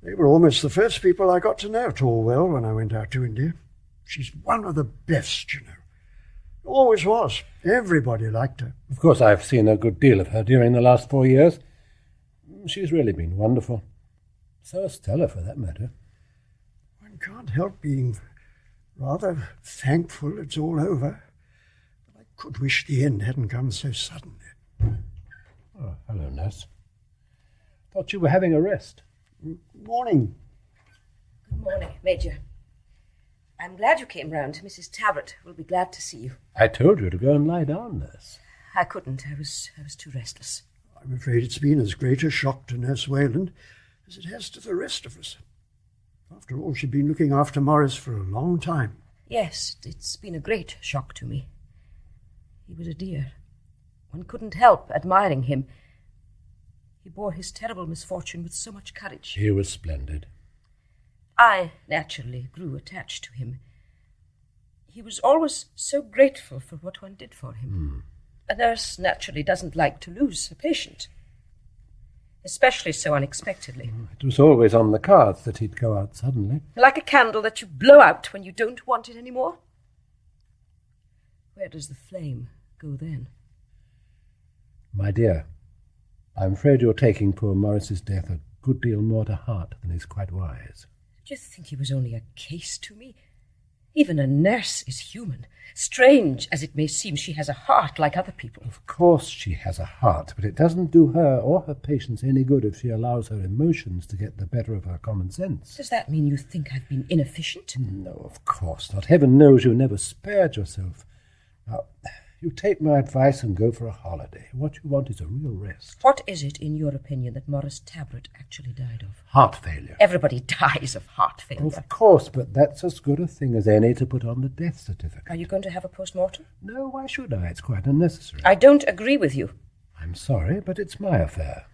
They were almost the first people I got to know at all well when I went out to India. She's one of the best, Always was. Everybody liked her. Of course, I've seen a good deal of her during the last 4 years. She's really been wonderful. So has Stella, for that matter. One can't help being rather thankful it's all over. But I could wish the end hadn't come so suddenly. Oh, hello, nurse. Thought you were having a rest. Morning. Good morning, Major. I'm glad you came round. Mrs. Tabret will be glad to see you. I told you to go and lie down, nurse. I couldn't. I was too restless. I'm afraid it's been as great a shock to Nurse Wayland as it has to the rest of us. After all, she'd been looking after Maurice for a long time. Yes, it's been a great shock to me. He was a dear. One couldn't help admiring him. He bore his terrible misfortune with so much courage. He was splendid. I naturally grew attached to him. He was always so grateful for what one did for him. A nurse naturally doesn't like to lose a patient, especially so unexpectedly. It was always on the cards that he'd go out suddenly. Like a candle that you blow out when you don't want it anymore. Where does the flame go then? My dear, I'm afraid you're taking poor Maurice's death a good deal more to heart than is quite wise. Do you think he was only a case to me? Even a nurse is human. Strange as it may seem, she has a heart like other people. Of course she has a heart, but it doesn't do her or her patients any good if she allows her emotions to get the better of her common sense. Does that mean you think I've been inefficient? No, of course not. Heaven knows you never spared yourself. Now, you take my advice and go for a holiday. What you want is a real rest. What is it, in your opinion, that Maurice Tabret actually died of? Heart failure. Everybody dies of heart failure. Of course, but that's as good a thing as any to put on the death certificate. Are you going to have a post-mortem? No, why should I? It's quite unnecessary. I don't agree with you. I'm sorry, but it's my affair.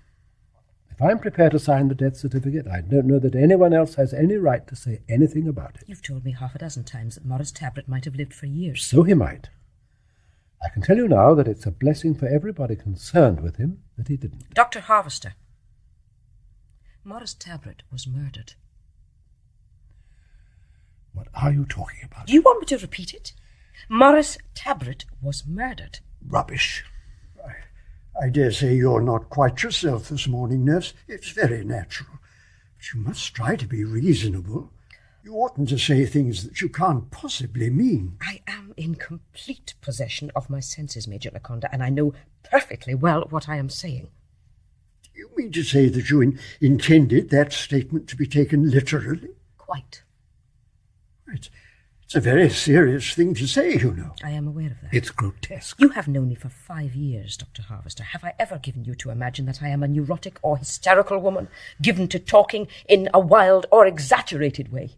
If I'm prepared to sign the death certificate, I don't know that anyone else has any right to say anything about it. You've told me half a dozen times that Maurice Tabret might have lived for years. So he might. I can tell you now that it's a blessing for everybody concerned with him that he didn't. Dr. Harvester, Maurice Tabret was murdered. What are you talking about? Do you want me to repeat it? Maurice Tabret was murdered. Rubbish. I dare say you're not quite yourself this morning, nurse. It's very natural. But you must try to be reasonable. You oughtn't to say things that you can't possibly mean. I am in complete possession of my senses, Major Liconda, and I know perfectly well what I am saying. Do you mean to say that you intended that statement to be taken literally? Quite. It's a very serious thing to say, you know. I am aware of that. It's grotesque. You have known me for 5 years, Dr. Harvester. Have I ever given you to imagine that I am a neurotic or hysterical woman, given to talking in a wild or exaggerated way?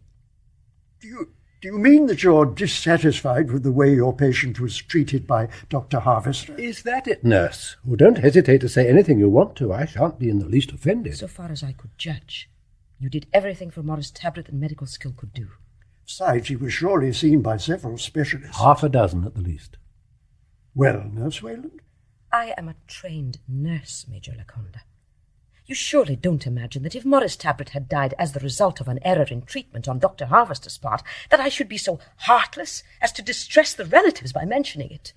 Do you mean that you're dissatisfied with the way your patient was treated by Dr. Harvester? Is that it, nurse? Well, don't hesitate to say anything you want to. I shan't be in the least offended. So far as I could judge, you did everything for Maurice Tabret that medical skill could do. Besides, he was surely seen by several specialists. Half a dozen at the least. Well, Nurse Wayland? I am a trained nurse, Major Liconda. You surely don't imagine that if Maurice Tabret had died as the result of an error in treatment on Dr. Harvester's part, that I should be so heartless as to distress the relatives by mentioning it.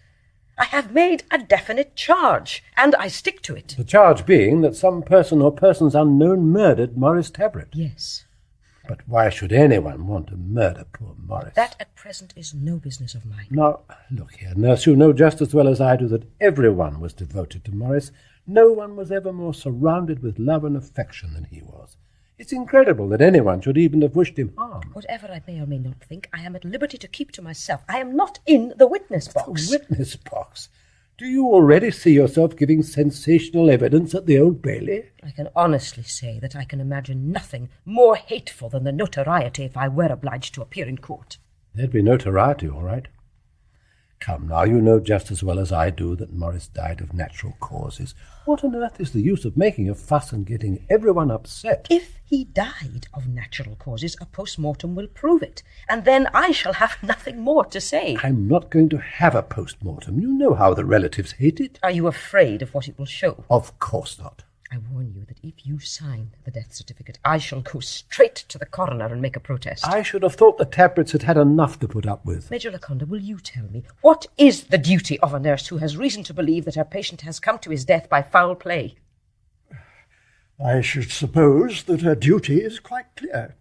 I have made a definite charge, and I stick to it. The charge being that some person or persons unknown murdered Maurice Tabret. Yes. But why should anyone want to murder poor Maurice? That at present is no business of mine. Now, look here, nurse, you know just as well as I do that everyone was devoted to Maurice. No one was ever more surrounded with love and affection than he was. It's incredible that anyone should even have wished him harm. Whatever I may or may not think, I am at liberty to keep to myself. I am not in the witness box. The witness box? Do you already see yourself giving sensational evidence at the Old Bailey? I can honestly say that I can imagine nothing more hateful than the notoriety if I were obliged to appear in court. There'd be notoriety, all right. Come now, you know just as well as I do that Maurice died of natural causes. What on earth is the use of making a fuss and getting everyone upset? If he died of natural causes, a post-mortem will prove it, and then I shall have nothing more to say. I'm not going to have a post-mortem. You know how the relatives hate it. Are you afraid of what it will show? Of course not. I warn you that if you sign the death certificate, I shall go straight to the coroner and make a protest. I should have thought the Tabrets had enough to put up with. Major Liconda, will you tell me, what is the duty of a nurse who has reason to believe that her patient has come to his death by foul play? I should suppose that her duty is quite clear.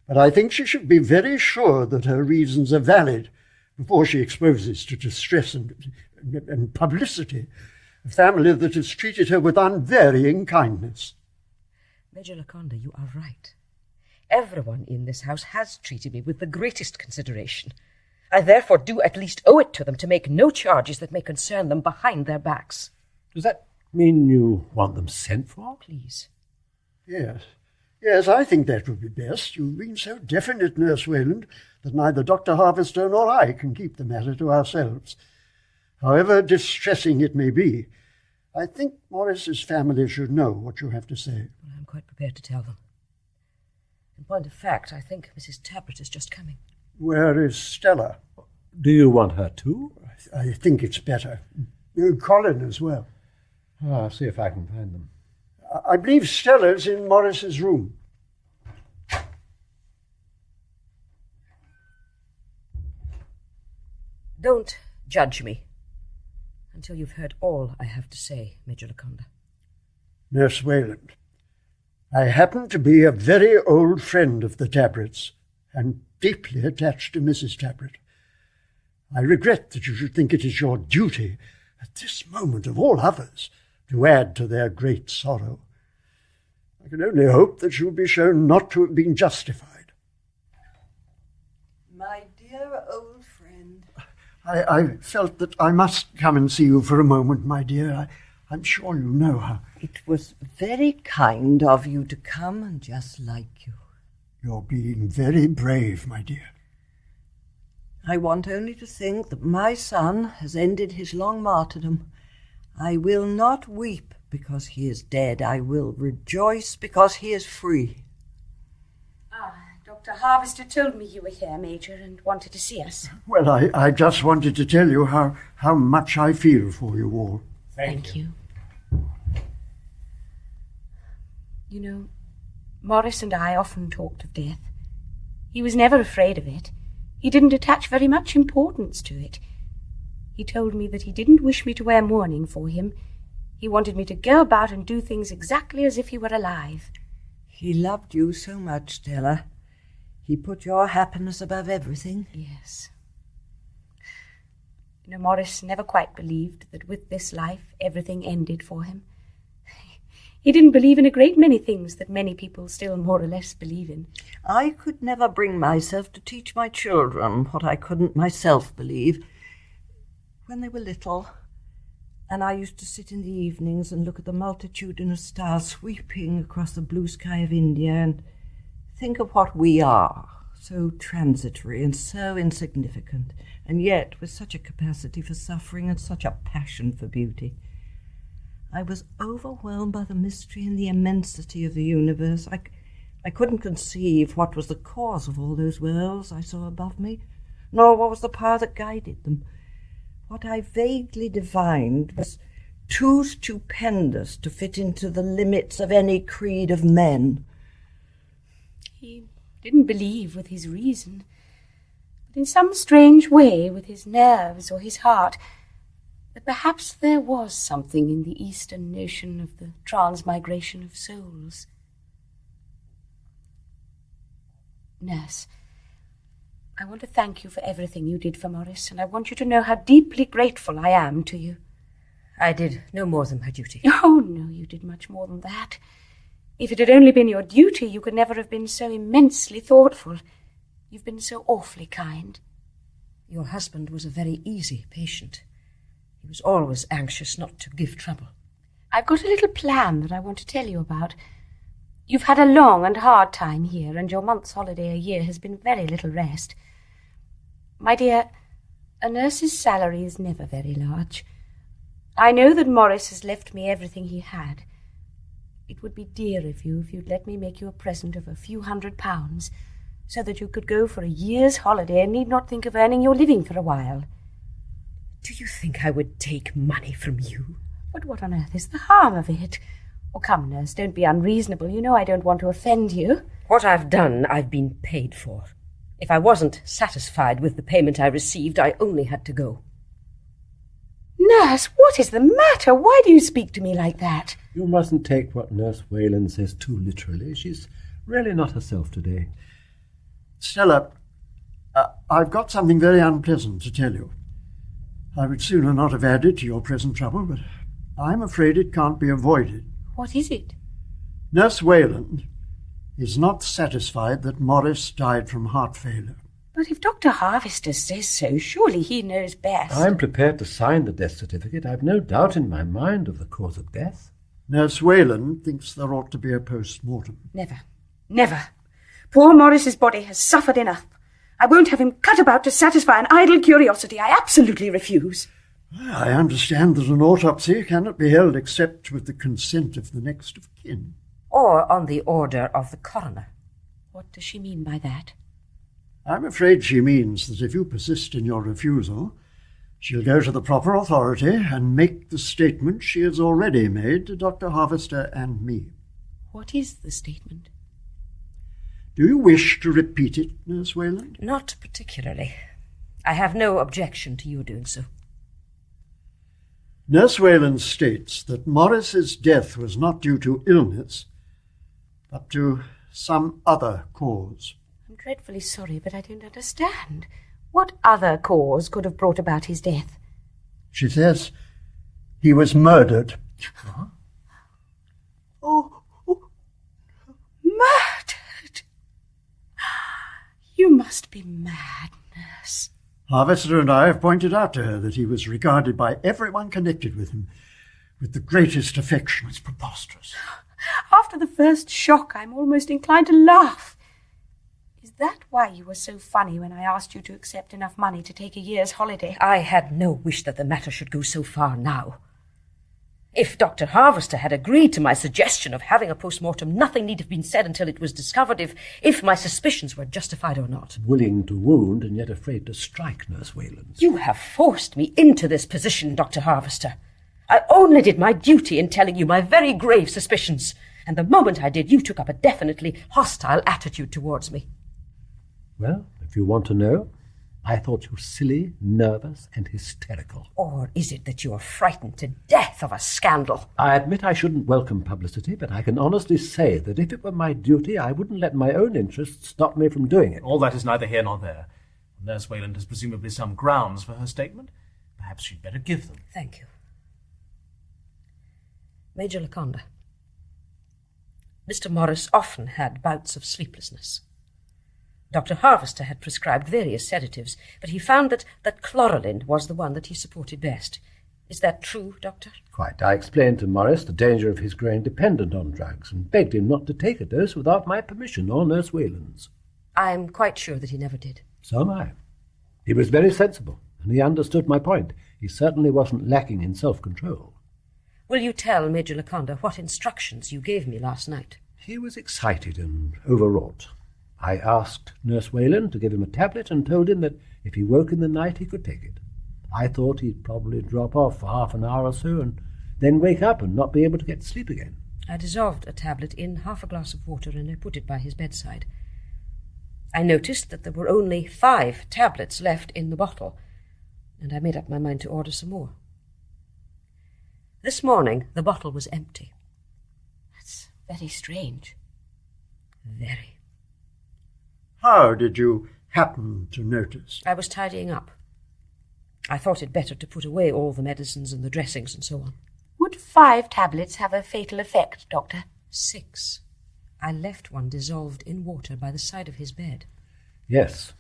But I think she should be very sure that her reasons are valid before she exposes to distress and publicity a family that has treated her with unvarying kindness. Major Liconda, you are right. Everyone in this house has treated me with the greatest consideration. I therefore do at least owe it to them to make no charges that may concern them behind their backs. Does that mean you want them sent for? Please. Yes. Yes, I think that would be best. You've been so definite, Nurse Wayland, that neither Dr. Harvester nor I can keep the matter to ourselves. However distressing it may be, I think Maurice's family should know what you have to say. Well, I'm quite prepared to tell them. In point of fact, I think Mrs. Tabret is just coming. Where is Stella? Do you want her too? I think it's better. Colin as well. I'll see if I can find them. I believe Stella's in Maurice's room. Don't judge me until you've heard all I have to say, Major Liconda. Nurse Wayland, I happen to be a very old friend of the Tabrets, and deeply attached to Mrs. Tabret. I regret that you should think it is your duty, at this moment of all others, to add to their great sorrow. I can only hope that you will be shown not to have been justified. My dear old friend. I felt that I must come and see you for a moment, my dear. I'm sure you know how. It was very kind of you to come and just like you. You're being very brave, my dear. I want only to think that my son has ended his long martyrdom. I will not weep because he is dead. I will rejoice because he is free. Dr. Harvester told me you were here, Major, and wanted to see us. Well, I just wanted to tell you how much I feel for you all. Thank you. You know, Maurice and I often talked of death. He was never afraid of it. He didn't attach very much importance to it. He told me that he didn't wish me to wear mourning for him. He wanted me to go about and do things exactly as if he were alive. He loved you so much, Stella. He put your happiness above everything. Yes. You know, Maurice never quite believed that with this life everything ended for him. He didn't believe in a great many things that many people still more or less believe in. I could never bring myself to teach my children what I couldn't myself believe. When they were little, and I used to sit in the evenings and look at the multitudinous stars sweeping across the blue sky of India and think of what we are, so transitory and so insignificant, and yet with such a capacity for suffering and such a passion for beauty. I was overwhelmed by the mystery and the immensity of the universe. I couldn't conceive what was the cause of all those worlds I saw above me, nor what was the power that guided them. What I vaguely divined was too stupendous to fit into the limits of any creed of men. He didn't believe with his reason, but in some strange way with his nerves or his heart, that perhaps there was something in the Eastern notion of the transmigration of souls. Nurse, I want to thank you for everything you did for Maurice, and I want you to know how deeply grateful I am to you. I did no more than my duty. Oh, no, you did much more than that. If it had only been your duty, you could never have been so immensely thoughtful. You've been so awfully kind. Your husband was a very easy patient. He was always anxious not to give trouble. I've got a little plan that I want to tell you about. You've had a long and hard time here, and your month's holiday a year has been very little rest. My dear, a nurse's salary is never very large. I know that Maurice has left me everything he had. It would be dear of you if you'd let me make you a present of a few £100, so that you could go for a year's holiday and need not think of earning your living for a while. Do you think I would take money from you? But what on earth is the harm of it? Oh, come, nurse, don't be unreasonable. You know I don't want to offend you. What I've done, I've been paid for. If I wasn't satisfied with the payment I received, I only had to go. Nurse, what is the matter? Why do you speak to me like that? You mustn't take what Nurse Wayland says too literally. She's really not herself today. Stella, I've got something very unpleasant to tell you. I would sooner not have added to your present trouble, but I'm afraid it can't be avoided. What is it? Nurse Wayland is not satisfied that Maurice died from heart failure. But if Dr. Harvester says so, surely he knows best. I'm prepared to sign the death certificate. I've no doubt in my mind of the cause of death. Nurse Wayland thinks there ought to be a post-mortem. Never. Never. Poor Maurice's body has suffered enough. I won't have him cut about to satisfy an idle curiosity. I absolutely refuse. I understand that an autopsy cannot be held except with the consent of the next of kin. Or on the order of the coroner. What does she mean by that? I'm afraid she means that if you persist in your refusal, she'll go to the proper authority and make the statement she has already made to Dr. Harvester and me. What is the statement? Do you wish to repeat it, Nurse Wayland? Not particularly. I have no objection to you doing so. Nurse Wayland states that Maurice's death was not due to illness, but to some other cause. I'm dreadfully sorry, but I don't understand. What other cause could have brought about his death? She says he was murdered. Huh? Oh, murdered? You must be mad, nurse. Harvester and I have pointed out to her that he was regarded by everyone connected with him with the greatest affection. It's preposterous. After the first shock, I'm almost inclined to laugh. Is that why you were so funny when I asked you to accept enough money to take a year's holiday? I had no wish that the matter should go so far now. If Dr. Harvester had agreed to my suggestion of having a post-mortem, nothing need have been said until it was discovered if my suspicions were justified or not. Willing to wound and yet afraid to strike, Nurse Wayland. You have forced me into this position, Dr. Harvester. I only did my duty in telling you my very grave suspicions, and the moment I did, you took up a definitely hostile attitude towards me. Well, if you want to know, I thought you silly, nervous, and hysterical. Or is it that you are frightened to death of a scandal? I admit I shouldn't welcome publicity, but I can honestly say that if it were my duty, I wouldn't let my own interests stop me from doing it. All that is neither here nor there. Nurse Wayland has presumably some grounds for her statement. Perhaps she'd better give them. Thank you. Major Liconda, Mr. Maurice often had bouts of sleeplessness. Dr. Harvester had prescribed various sedatives, but he found that chlorelin was the one that he supported best. Is that true, Doctor? Quite. I explained to Maurice the danger of his growing dependent on drugs and begged him not to take a dose without my permission or Nurse Wayland's. I'm quite sure that he never did. So am I. He was very sensible, and he understood my point. He certainly wasn't lacking in self-control. Will you tell Major Liconda what instructions you gave me last night? He was excited and overwrought. I asked Nurse Wayland to give him a tablet and told him that if he woke in the night he could take it. I thought he'd probably drop off for half an hour or so and then wake up and not be able to get to sleep again. I dissolved a tablet in half a glass of water and I put it by his bedside. I noticed that there were only 5 tablets left in the bottle, and I made up my mind to order some more. This morning the bottle was empty. That's very strange. Very. How did you happen to notice? I was tidying up. I thought it better to put away all the medicines and the dressings and so on. Would 5 tablets have a fatal effect, Doctor? 6. I left one dissolved in water by the side of his bed. Yes,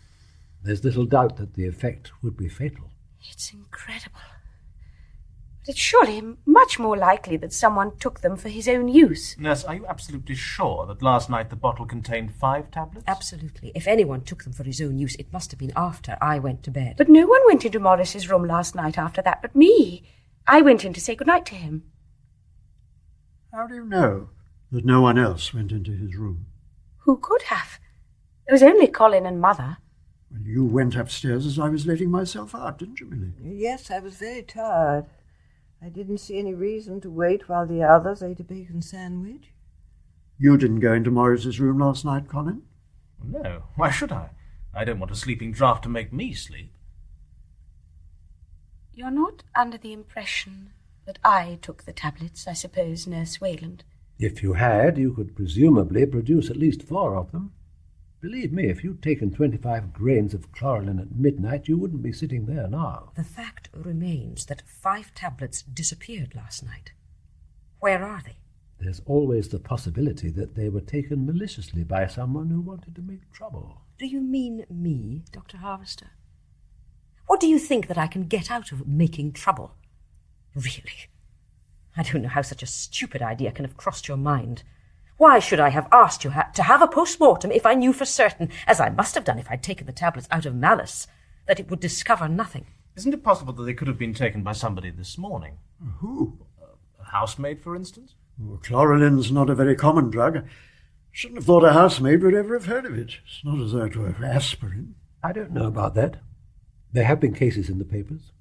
there's little doubt that the effect would be fatal. It's incredible. But it's surely much more likely that someone took them for his own use. Nurse, are you absolutely sure that last night the bottle contained 5 tablets? Absolutely. If anyone took them for his own use, it must have been after I went to bed. But no one went into Maurice's room last night after that but me. I went in to say good-night to him. How do you know that no one else went into his room? Who could have? There was only Colin and Mother. Well, you went upstairs as I was letting myself out, didn't you, Millie? Yes, I was very tired. I didn't see any reason to wait while the others ate a bacon sandwich. You didn't go into Maurice's room last night, Colin? No, why should I? I don't want a sleeping draught to make me sleep. You're not under the impression that I took the tablets, I suppose, Nurse Wayland? If you had, you could presumably produce at least 4 of them. Believe me, if you'd taken 25 grains of chlorelin at midnight, you wouldn't be sitting there now. The fact remains that 5 tablets disappeared last night. Where are they? There's always the possibility that they were taken maliciously by someone who wanted to make trouble. Do you mean me, Dr. Harvester? What do you think that I can get out of making trouble? Really? I don't know how such a stupid idea can have crossed your mind. Why should I have asked you to have a post-mortem if I knew for certain, as I must have done if I'd taken the tablets out of malice, that it would discover nothing? Isn't it possible that they could have been taken by somebody this morning? Who? A housemaid, for instance? Well, chlorolin's not a very common drug. Shouldn't have thought a housemaid would ever have heard of it. It's not as though it were aspirin. I don't know about that. There have been cases in the papers.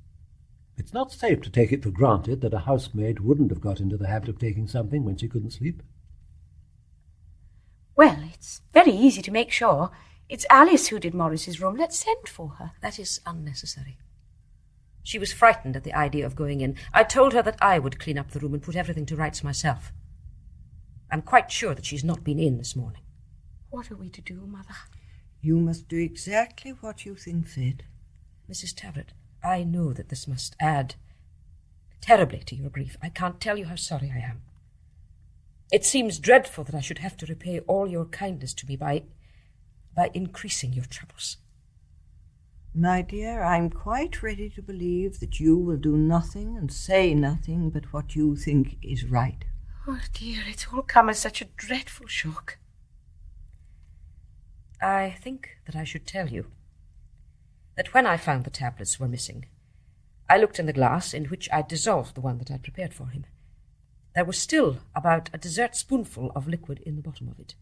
It's not safe to take it for granted that a housemaid wouldn't have got into the habit of taking something when she couldn't sleep. Well, it's very easy to make sure. It's Alice who did Maurice's room. Let's send for her. That is unnecessary. She was frightened at the idea of going in. I told her that I would clean up the room and put everything to rights myself. I'm quite sure that she's not been in this morning. What are we to do, Mother? You must do exactly what you think fit. Mrs. Tabret, I know that this must add terribly to your grief. I can't tell you how sorry I am. It seems dreadful that I should have to repay all your kindness to me by increasing your troubles. My dear, I'm quite ready to believe that you will do nothing and say nothing but what you think is right. Oh, dear, it's all come as such a dreadful shock. I think that I should tell you that when I found the tablets were missing, I looked in the glass in which I'd dissolved the one that I'd prepared for him. There was still about a dessert spoonful of liquid in the bottom of it.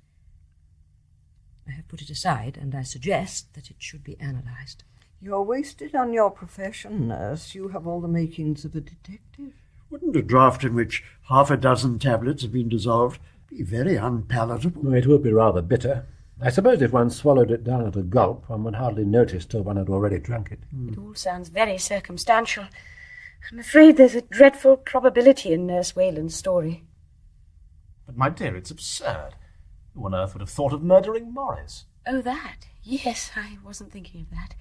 I have put it aside, and I suggest that it should be analysed. You're wasted on your profession, nurse. You have all the makings of a detective. Wouldn't a draught in which half a dozen tablets have been dissolved be very unpalatable? It would be rather bitter. I suppose if one swallowed it down at a gulp, one would hardly notice till one had already drunk it. It all sounds very circumstantial. I'm afraid there's a dreadful probability in Nurse Wayland's story. But, my dear, it's absurd. Who on earth would have thought of murdering Maurice? Oh, that? Yes, I wasn't thinking of that.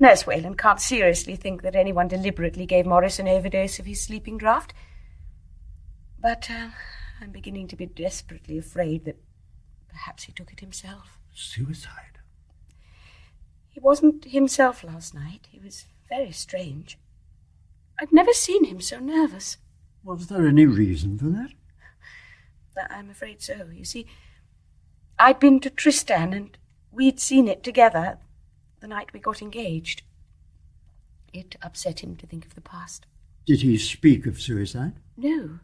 Nurse Wayland can't seriously think that anyone deliberately gave Maurice an overdose of his sleeping draught. But I'm beginning to be desperately afraid that perhaps he took it himself. Suicide? He wasn't himself last night. He was very strange. I've never seen him so nervous. Was there any reason for that? I'm afraid so. You see, I'd been to Tristan, and we'd seen it together the night we got engaged. It upset him to think of the past. Did he speak of suicide? No.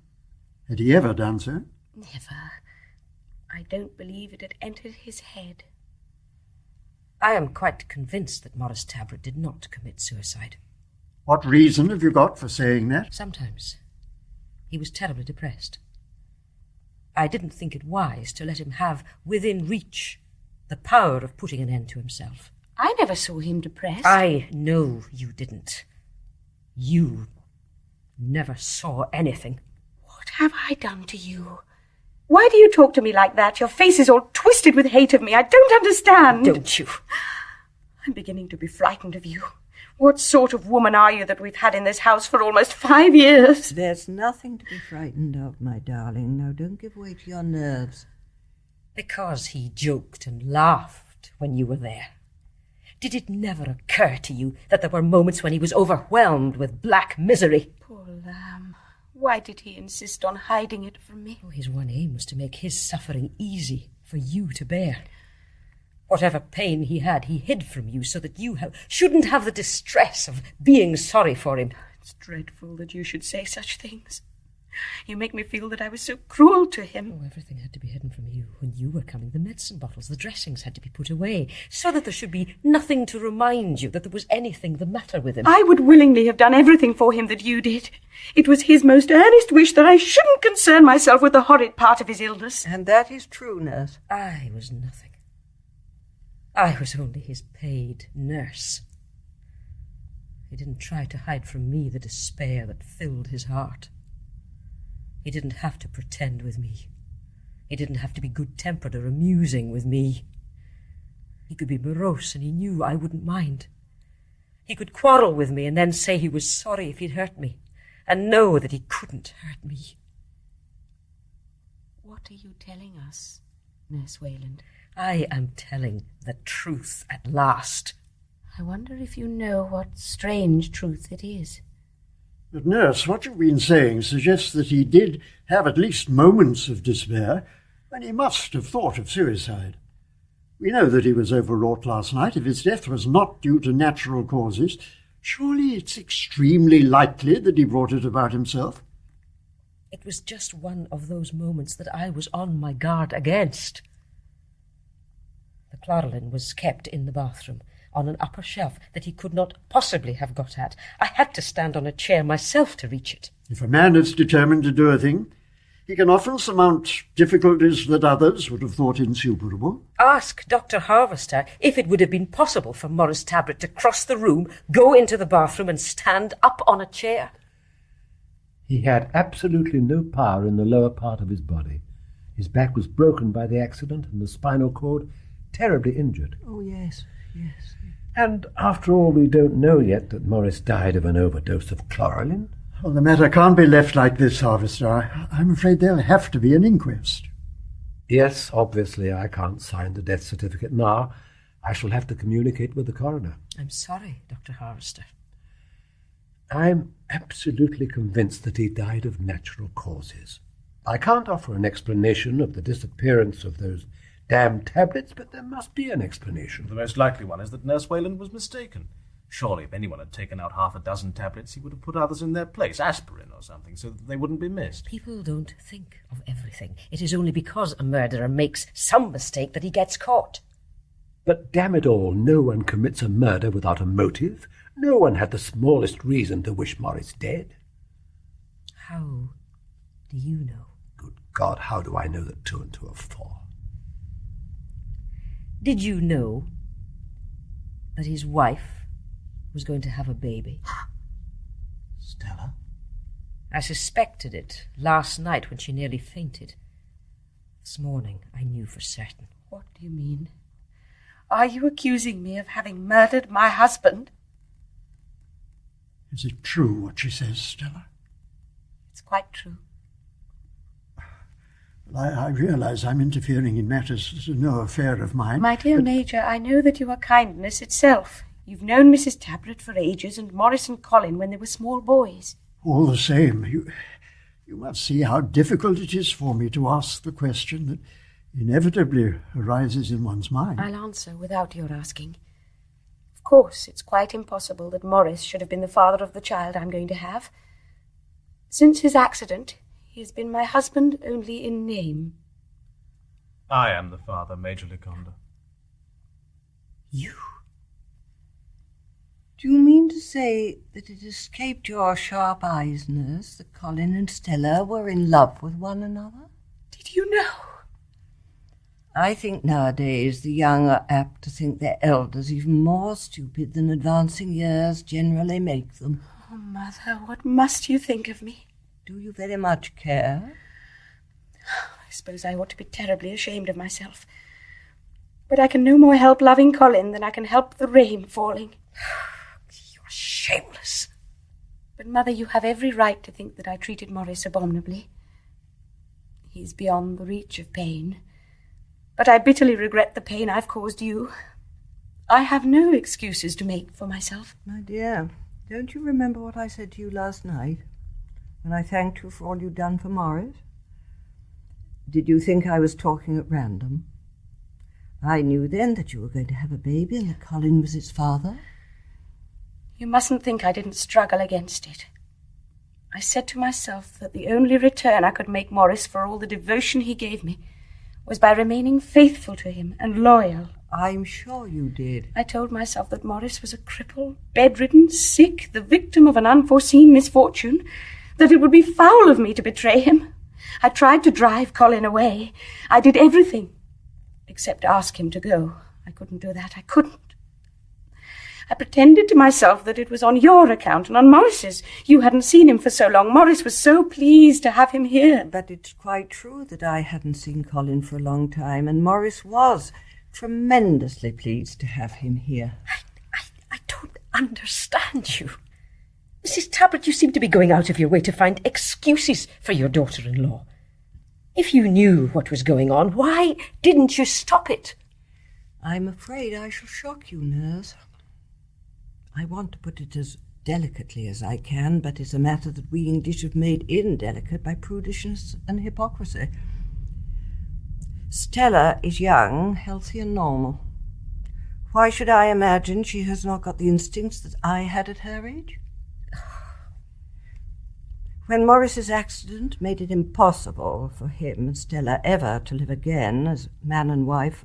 Had he ever done so? Never. I don't believe it had entered his head. I am quite convinced that Maurice Tabret did not commit suicide. What reason have you got for saying that? Sometimes. He was terribly depressed. I didn't think it wise to let him have within reach the power of putting an end to himself. I never saw him depressed. I know you didn't. You never saw anything. What have I done to you? Why do you talk to me like that? Your face is all twisted with hate of me. I don't understand. Don't you? I'm beginning to be frightened of you. What sort of woman are you that we've had in this house for almost 5 years? There's nothing to be frightened of, my darling. Now, don't give way to your nerves. Because he joked and laughed when you were there. Did it never occur to you that there were moments when he was overwhelmed with black misery? Poor lamb. Why did he insist on hiding it from me? Oh, his one aim was to make his suffering easy for you to bear. Whatever pain he had, he hid from you so that you shouldn't have the distress of being sorry for him. It's dreadful that you should say such things. You make me feel that I was so cruel to him. Oh, everything had to be hidden from you. When you were coming, the medicine bottles, the dressings had to be put away, so that there should be nothing to remind you that there was anything the matter with him. I would willingly have done everything for him that you did. It was his most earnest wish that I shouldn't concern myself with the horrid part of his illness. And that is true, nurse. I was nothing. I was only his paid nurse. He didn't try to hide from me the despair that filled his heart. He didn't have to pretend with me. He didn't have to be good-tempered or amusing with me. He could be morose, and he knew I wouldn't mind. He could quarrel with me and then say he was sorry if he'd hurt me, and know that he couldn't hurt me. What are you telling us, Nurse Wayland? I am telling the truth at last. I wonder if you know what strange truth it is. But, nurse, what you've been saying suggests that he did have at least moments of despair, and he must have thought of suicide. We know that he was overwrought last night. If his death was not due to natural causes, surely it's extremely likely that he brought it about himself. It was just one of those moments that I was on my guard against. The chlorelin was kept in the bathroom, on an upper shelf that he could not possibly have got at. I had to stand on a chair myself to reach it. If a man is determined to do a thing, he can often surmount difficulties that others would have thought insuperable. Ask Dr. Harvester if it would have been possible for Maurice Tabret to cross the room, go into the bathroom and stand up on a chair. He had absolutely no power in the lower part of his body. His back was broken by the accident and the spinal cord terribly injured. Oh, yes. And after all, we don't know yet that Maurice died of an overdose of chlorelin. Well, the matter can't be left like this, Harvester. I'm afraid there'll have to be an inquest. Yes, obviously I can't sign the death certificate now. I shall have to communicate with the coroner. I'm sorry, Dr. Harvester. I'm absolutely convinced that he died of natural causes. I can't offer an explanation of the disappearance of those damned tablets, but there must be an explanation. The most likely one is that Nurse Wayland was mistaken. Surely if anyone had taken out 6 tablets, he would have put others in their place, aspirin or something, so that they wouldn't be missed. People don't think of everything. It is only because a murderer makes some mistake that he gets caught. But damn it all, no one commits a murder without a motive. No one had the smallest reason to wish Maurice dead. How do you know? Good God, how do I know that 2 and 2 are 4? Did you know that his wife was going to have a baby? Stella? I suspected it last night when she nearly fainted. This morning I knew for certain. What do you mean? Are you accusing me of having murdered my husband? Is it true what she says, Stella? It's quite true. Well, I realise I'm interfering in matters that are no affair of mine. My dear Major, I know that you are kindness itself. You've known Mrs. Tabret for ages, and Maurice and Colin when they were small boys. All the same, you must see how difficult it is for me to ask the question that inevitably arises in one's mind. I'll answer without your asking. Of course, it's quite impossible that Maurice should have been the father of the child I'm going to have. Since his accident, he has been my husband only in name. I am the father, Major Liconda. You? Do you mean to say that it escaped your sharp eyes, nurse, that Colin and Stella were in love with one another? Did you know? I think nowadays the young are apt to think their elders even more stupid than advancing years generally make them. Oh, Mother, what must you think of me? Do you very much care? I suppose I ought to be terribly ashamed of myself. But I can no more help loving Colin than I can help the rain falling. You're shameless. But, Mother, you have every right to think that I treated Maurice abominably. He's beyond the reach of pain. But I bitterly regret the pain I've caused you. I have no excuses to make for myself. My dear, don't you remember what I said to you last night, when I thanked you for all you'd done for Maurice? Did you think I was talking at random? I knew then that you were going to have a baby and that Colin was its father. You mustn't think I didn't struggle against it. I said to myself that the only return I could make Maurice for all the devotion he gave me was by remaining faithful to him and loyal. I'm sure you did. I told myself that Maurice was a cripple, bedridden, sick, the victim of an unforeseen misfortune, that it would be foul of me to betray him. I tried to drive Colin away. I did everything except ask him to go. I couldn't do that. I couldn't. I pretended to myself that it was on your account and on Maurice's. You hadn't seen him for so long. Maurice was so pleased to have him here. But it's quite true that I hadn't seen Colin for a long time, and Maurice was tremendously pleased to have him here. I don't understand you. Mrs. Tabret, you seem to be going out of your way to find excuses for your daughter-in-law. If you knew what was going on, why didn't you stop it? I'm afraid I shall shock you, nurse. I want to put it as delicately as I can, but it's a matter that we English have made indelicate by prudishness and hypocrisy. Stella is young, healthy and normal. Why should I imagine she has not got the instincts that I had at her age? When Maurice's accident made it impossible for him and Stella ever to live again as man and wife,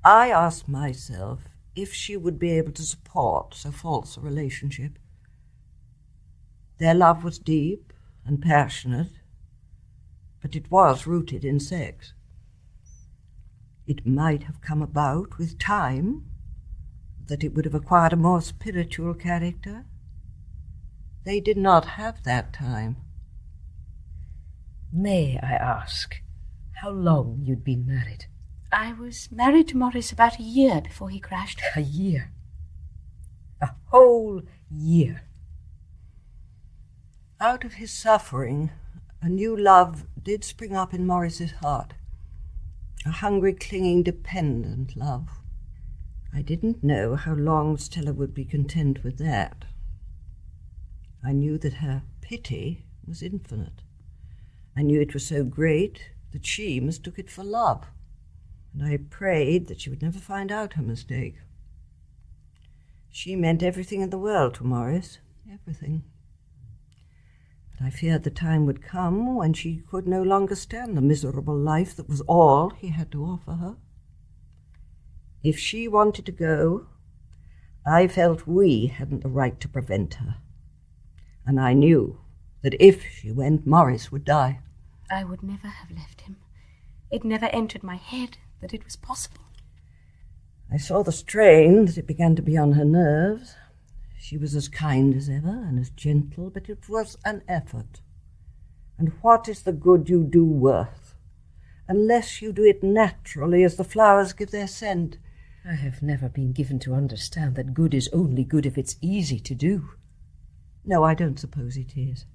I asked myself if she would be able to support so false a relationship. Their love was deep and passionate, but it was rooted in sex. It might have come about with time, that it would have acquired a more spiritual character. They did not have that time. May I ask how long you'd been married? I was married to Maurice about a year before he crashed. A year. A whole year. Out of his suffering, a new love did spring up in Maurice's heart. A hungry, clinging, dependent love. I didn't know how long Stella would be content with that. I knew that her pity was infinite. I knew it was so great that she mistook it for love, and I prayed that she would never find out her mistake. She meant everything in the world to Maurice, everything. But I feared the time would come when she could no longer stand the miserable life that was all he had to offer her. If she wanted to go, I felt we hadn't the right to prevent her. And I knew that if she went, Maurice would die. I would never have left him. It never entered my head that it was possible. I saw the strain that it began to be on her nerves. She was as kind as ever and as gentle, but it was an effort. And what is the good you do worth, unless you do it naturally as the flowers give their scent? I have never been given to understand that good is only good if it's easy to do. No, I don't suppose it is.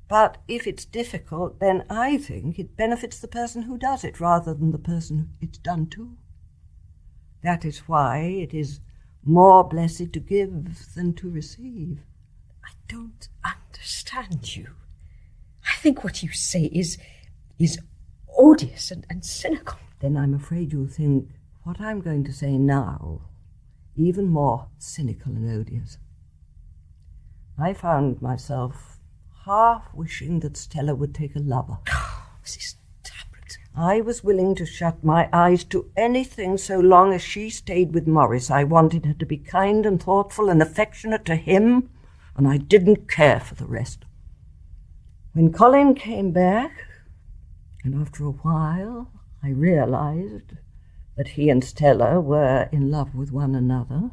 But if it's difficult, then I think it benefits the person who does it rather than the person it's done to. That is why it is more blessed to give than to receive. I don't understand you. I think what you say is odious and cynical. Then I'm afraid you'll think what I'm going to say now even more cynical and odious. I found myself half wishing that Stella would take a lover. Mrs. Tabret. I was willing to shut my eyes to anything so long as she stayed with Maurice. I wanted her to be kind and thoughtful and affectionate to him, and I didn't care for the rest. When Colin came back, and after a while I realized that he and Stella were in love with one another,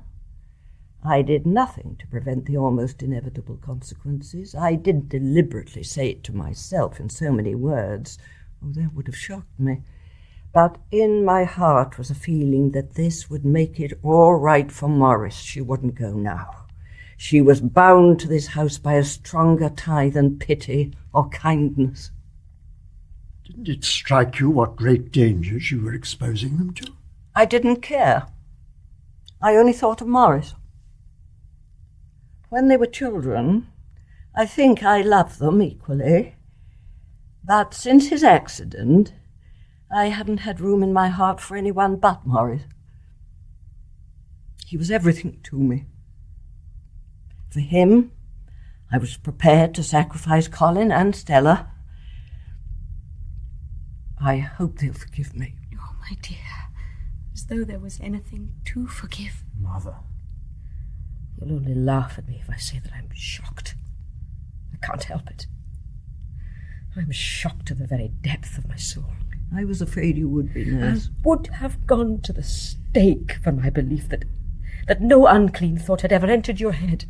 I did nothing to prevent the almost inevitable consequences. I didn't deliberately say it to myself in so many words. Oh, that would have shocked me. But in my heart was a feeling that this would make it all right for Maurice. She wouldn't go now. She was bound to this house by a stronger tie than pity or kindness. Didn't it strike you what great dangers you were exposing them to? I didn't care. I only thought of Maurice. When they were children, I think I loved them equally. But since his accident, I haven't had room in my heart for anyone but Maurice. He was everything to me. For him, I was prepared to sacrifice Colin and Stella. I hope they'll forgive me. Oh, my dear, as though there was anything to forgive. Mother. You'll only laugh at me if I say that I'm shocked. I can't help it. I'm shocked to the very depth of my soul. I was afraid you would be, nurse. I would have gone to the stake for my belief that no unclean thought had ever entered your head.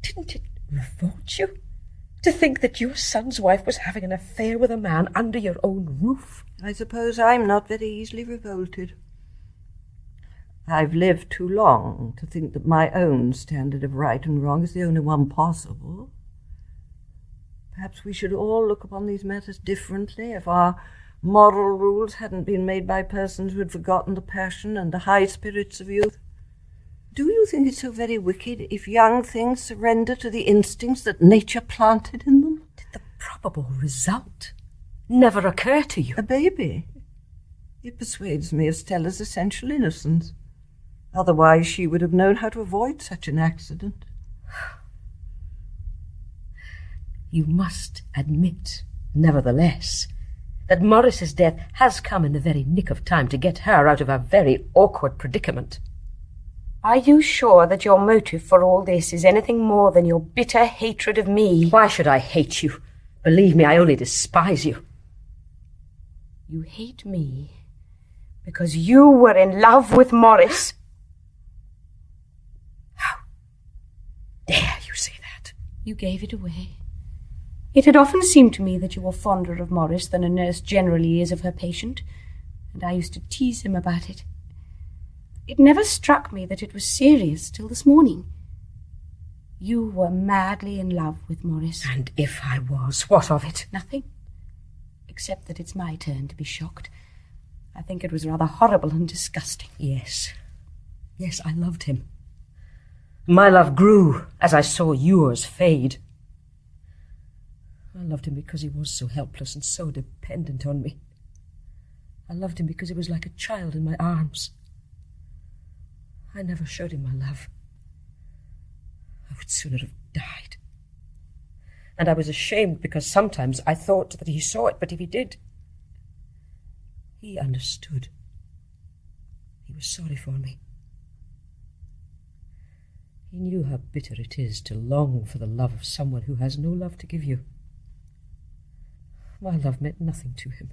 Didn't it revolt you to think that your son's wife was having an affair with a man under your own roof? I suppose I'm not very easily revolted. I've lived too long to think that my own standard of right and wrong is the only one possible. Perhaps we should all look upon these matters differently if our moral rules hadn't been made by persons who had forgotten the passion and the high spirits of youth. Do you think it's so very wicked if young things surrender to the instincts that nature planted in them? Did the probable result never occur to you? A baby. It persuades me of Stella's essential innocence. Otherwise she would have known how to avoid such an accident. You must admit, nevertheless, that Maurice's death has come in the very nick of time to get her out of a very awkward predicament. Are you sure that your motive for all this is anything more than your bitter hatred of me? Why should I hate you? Believe me, I only despise you. You hate me because you were in love with Maurice. How dare you say that? You gave it away. It had often seemed to me that you were fonder of Maurice than a nurse generally is of her patient, and I used to tease him about it. It never struck me that it was serious till this morning. You were madly in love with Maurice. And if I was, what of it? Nothing, except that it's my turn to be shocked. I think it was rather horrible and disgusting. Yes, I loved him. My love grew as I saw yours fade. I loved him because he was so helpless and so dependent on me. I loved him because he was like a child in my arms. I never showed him my love. I would sooner have died. And I was ashamed because sometimes I thought that he saw it, but if he did, he understood. He was sorry for me. He knew how bitter it is to long for the love of someone who has no love to give you. My love meant nothing to him.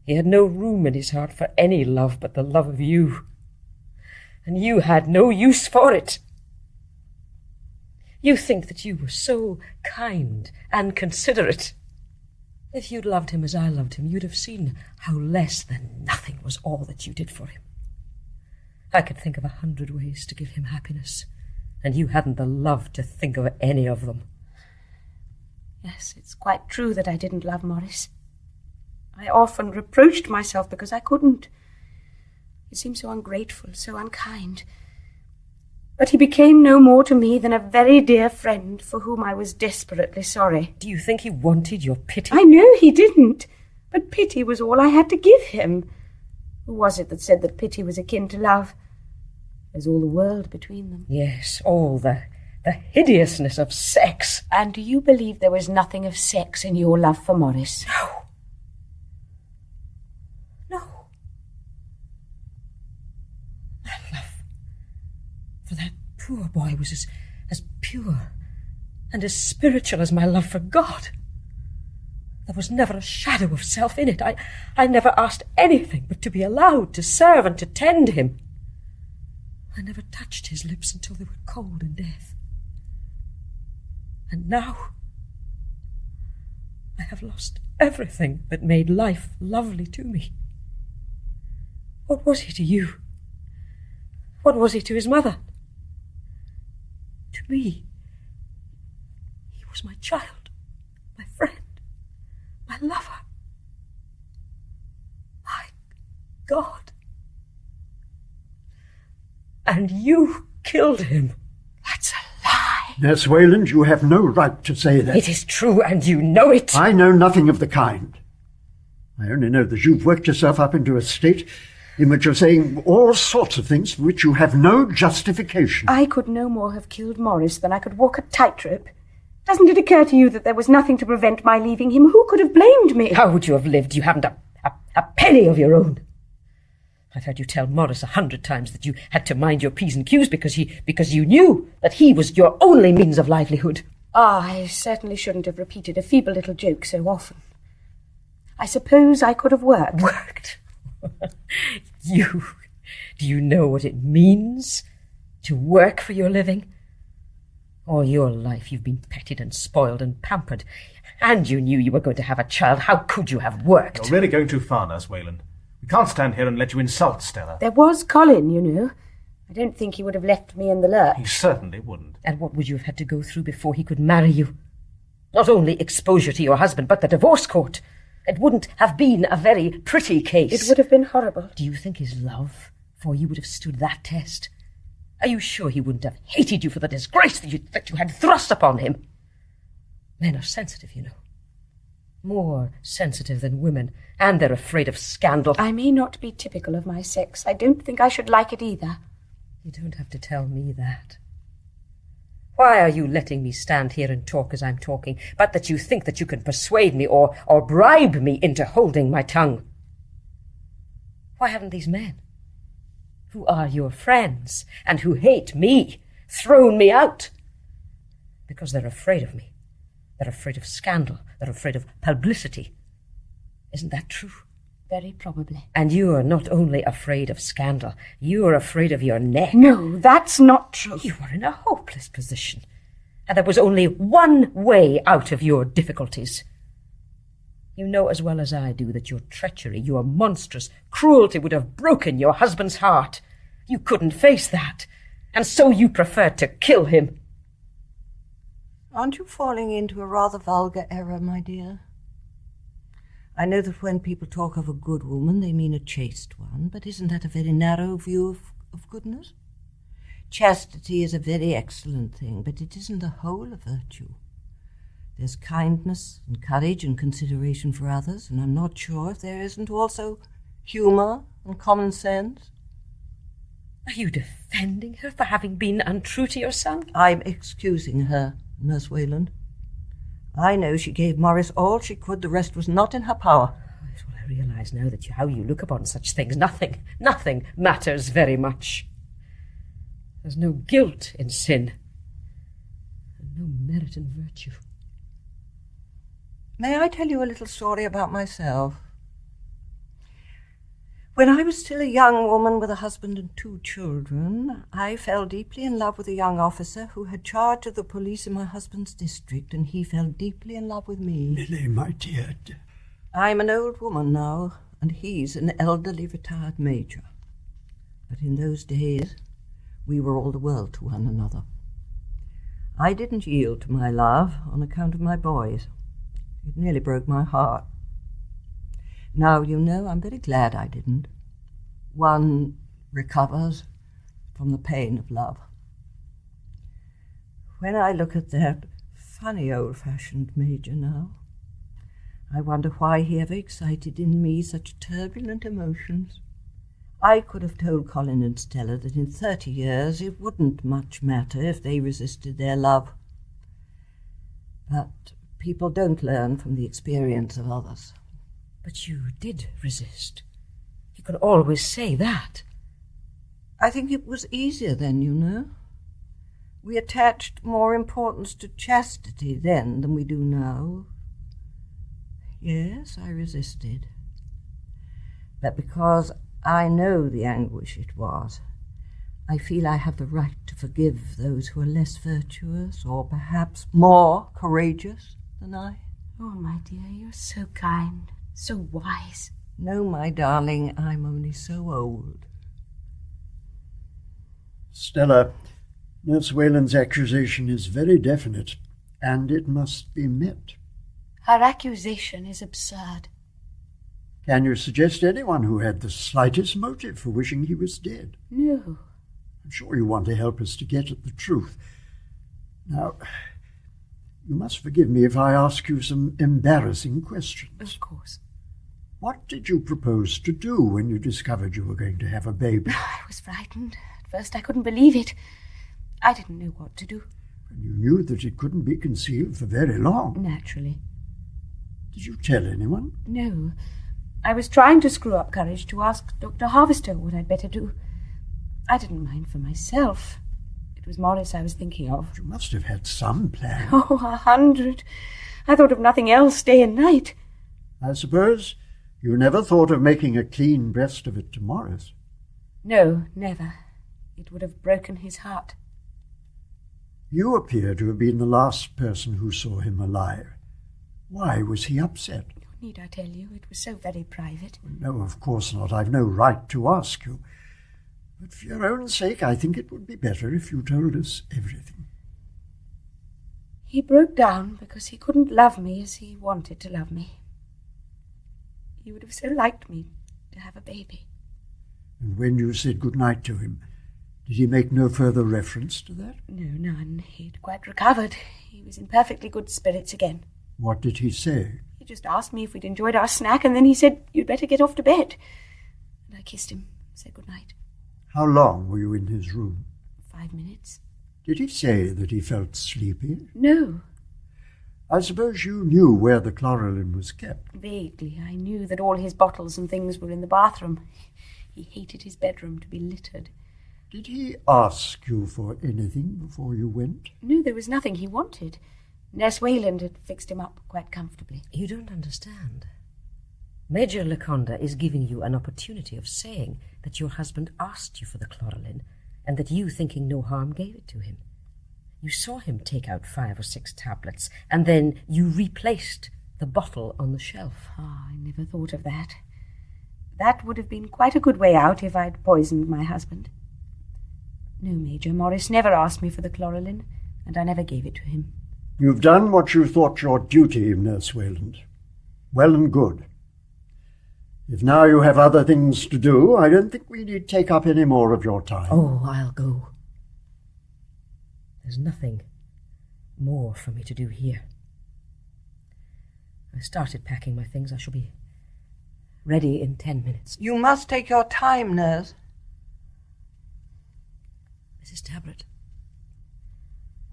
He had no room in his heart for any love but the love of you. And you had no use for it. You think that you were so kind and considerate. If you'd loved him as I loved him, you'd have seen how less than nothing was all that you did for him. I could think of 100 ways to give him happiness, and you hadn't the love to think of any of them. Yes, it's quite true that I didn't love Maurice. I often reproached myself because I couldn't. It seemed so ungrateful, so unkind. But he became no more to me than a very dear friend for whom I was desperately sorry. Do you think he wanted your pity? I know he didn't, but pity was all I had to give him. Who was it that said that pity was akin to love? There's all the world between them. Yes, all the hideousness of sex. And do you believe there was nothing of sex in your love for Maurice? No. My love for that poor boy was as pure and as spiritual as my love for God. There was never a shadow of self in it. I never asked anything but to be allowed to serve and to tend him. I never touched his lips until they were cold in death. And now I have lost everything that made life lovely to me. What was he to you? What was he to his mother? To me, he was my child, my friend, my lover. My God. And you killed him. That's a lie. Nurse Wayland, you have no right to say that. It is true, and you know it. I know nothing of the kind. I only know that you've worked yourself up into a state in which you're saying all sorts of things for which you have no justification. I could no more have killed Maurice than I could walk a tightrope. Doesn't it occur to you that there was nothing to prevent my leaving him? Who could have blamed me? How would you have lived? You haven't a penny of your own. I've heard you tell Maurice 100 times that you had to mind your P's and Q's because you knew that he was your only means of livelihood. I certainly shouldn't have repeated a feeble little joke so often. I suppose I could have worked. Worked? Do you know what it means to work for your living? All your life you've been petted and spoiled and pampered, and you knew you were going to have a child. How could you have worked? You're really going too far, Nurse Wayland. We can't stand here and let you insult Stella. There was Colin, you know. I don't think he would have left me in the lurch. He certainly wouldn't. And what would you have had to go through before he could marry you? Not only exposure to your husband, but the divorce court. It wouldn't have been a very pretty case. It would have been horrible. Do you think his love for you would have stood that test? Are you sure he wouldn't have hated you for the disgrace that you had thrust upon him? Men are sensitive, you know. More sensitive than women, and they're afraid of scandal. I may not be typical of my sex. I don't think I should like it either. You don't have to tell me that. Why are you letting me stand here and talk as I'm talking, but that you think that you can persuade me or bribe me into holding my tongue? Why haven't these men, who are your friends and who hate me, thrown me out? Because they're afraid of me. They're afraid of scandal. They're afraid of publicity. Isn't that true? Very probably. And you're not only afraid of scandal, you're afraid of your neck. No, that's not true. You are in a hopeless position, and there was only one way out of your difficulties. You know as well as I do that your treachery, your monstrous cruelty would have broken your husband's heart. You couldn't face that, and so you preferred to kill him. Aren't you falling into a rather vulgar error, my dear? I know that when people talk of a good woman, they mean a chaste one, but isn't that a very narrow view of goodness? Chastity is a very excellent thing, but it isn't the whole of virtue. There's kindness and courage and consideration for others, and I'm not sure if there isn't also humour and common sense. Are you defending her for having been untrue to your son? I'm excusing her, Nurse Wayland. I know she gave Maurice all she could. The rest was not in her power. Yes, well, I realise now that how you look upon such things. Nothing matters very much. There's no guilt in sin, and no merit in virtue. May I tell you a little story about myself? When I was still a young woman with a husband and 2 children, I fell deeply in love with a young officer who had charge of the police in my husband's district, and he fell deeply in love with me. Millie, my dear. I'm an old woman now, and he's an elderly retired major. But in those days, we were all the world to one another. I didn't yield to my love on account of my boys. It nearly broke my heart. Now, you know, I'm very glad I didn't. One recovers from the pain of love. When I look at that funny old-fashioned major now, I wonder why he ever excited in me such turbulent emotions. I could have told Colin and Stella that in 30 years it wouldn't much matter if they resisted their love. But people don't learn from the experience of others. But you did resist. You can always say that. I think it was easier then, you know. We attached more importance to chastity then than we do now. Yes, I resisted. But because I know the anguish it was, I feel I have the right to forgive those who are less virtuous or perhaps more courageous than I. Oh, my dear, you're so kind. So wise. No, my darling, I'm only so old. Stella, Nurse Wayland's accusation is very definite, and it must be met. Her accusation is absurd. Can you suggest anyone who had the slightest motive for wishing he was dead? No. I'm sure you want to help us to get at the truth. Now, you must forgive me if I ask you some embarrassing questions. Of course. What did you propose to do when you discovered you were going to have a baby? I was frightened. At first I couldn't believe it. I didn't know what to do. And you knew that it couldn't be concealed for very long. Naturally. Did you tell anyone? No. I was trying to screw up courage to ask Dr. Harvester what I'd better do. I didn't mind for myself. It was Maurice I was thinking of. You must have had some plan. Oh, 100. I thought of nothing else day and night. I suppose you never thought of making a clean breast of it to Maurice? No, never. It would have broken his heart. You appear to have been the last person who saw him alive. Why was he upset? Need I tell you? It was so very private. No, of course not. I've no right to ask you. But for your own sake, I think it would be better if you told us everything. He broke down because he couldn't love me as he wanted to love me. He would have so liked me to have a baby. And when you said good night to him, did he make no further reference to that? No, none. He'd quite recovered. He was in perfectly good spirits again. What did he say? He just asked me if we'd enjoyed our snack, and then he said, "You'd better get off to bed." And I kissed him, said good night. How long were you in his room? 5 minutes. Did he say that he felt sleepy? No. I suppose you knew where the chlorelin was kept. Vaguely. I knew that all his bottles and things were in the bathroom. He hated his bedroom to be littered. Did he ask you for anything before you went? No, there was nothing he wanted. Nurse Wayland had fixed him up quite comfortably. You don't understand. Major Liconda is giving you an opportunity of saying that your husband asked you for the chlorelin, and that you, thinking no harm, gave it to him. You saw him take out 5 or 6 tablets, and then you replaced the bottle on the shelf. I never thought of that. That would have been quite a good way out if I'd poisoned my husband. No, Major, Maurice never asked me for the chlorelin, and I never gave it to him. You've done what you thought your duty, Nurse Wayland. Well and good. If now you have other things to do, I don't think we need take up any more of your time. Oh, I'll go. There's nothing more for me to do here. I started packing my things. I shall be ready in 10 minutes. You must take your time, nurse. Mrs. Tabret,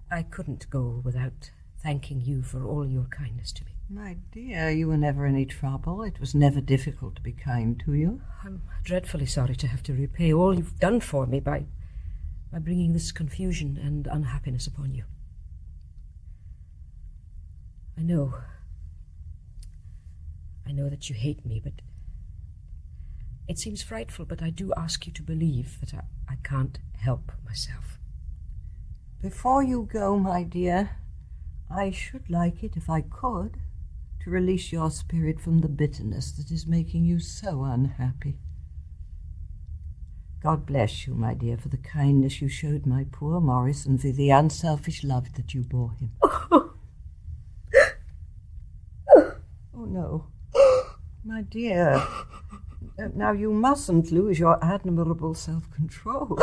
I couldn't go without thanking you for all your kindness to me. My dear, you were never any trouble. It was never difficult to be kind to you. I'm dreadfully sorry to have to repay all you've done for me by bringing this confusion and unhappiness upon you. I know that you hate me, but it seems frightful, but I do ask you to believe that I can't help myself. Before you go, my dear, I should like it, if I could, to release your spirit from the bitterness that is making you so unhappy. God bless you, my dear, for the kindness you showed my poor Maurice and for the unselfish love that you bore him. Oh, no. My dear, now you mustn't lose your admirable self-control.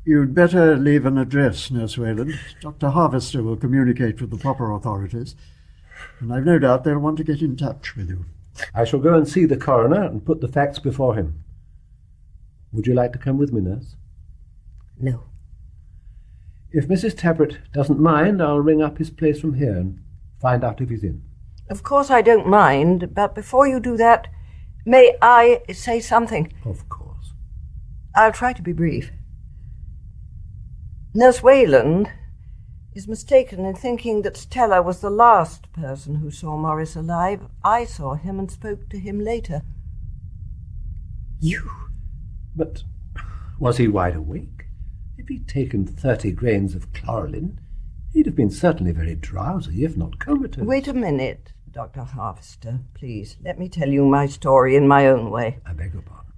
You'd better leave an address, Nurse Wayland. Dr. Harvester will communicate with the proper authorities, and I've no doubt they'll want to get in touch with you. I shall go and see the coroner and put the facts before him. Would you like to come with me, nurse? No. If Mrs. Tabret doesn't mind, I'll ring up his place from here and find out if he's in. Of course I don't mind, but before you do that, may I say something? Of course. I'll try to be brief. Nurse Wayland is mistaken in thinking that Stella was the last person who saw Maurice alive. I saw him and spoke to him later. You? But was he wide awake? If he'd taken 30 grains of chlorelin, he'd have been certainly very drowsy, if not comatose. Wait a minute, Dr. Harvester, please. Let me tell you my story in my own way. I beg your pardon.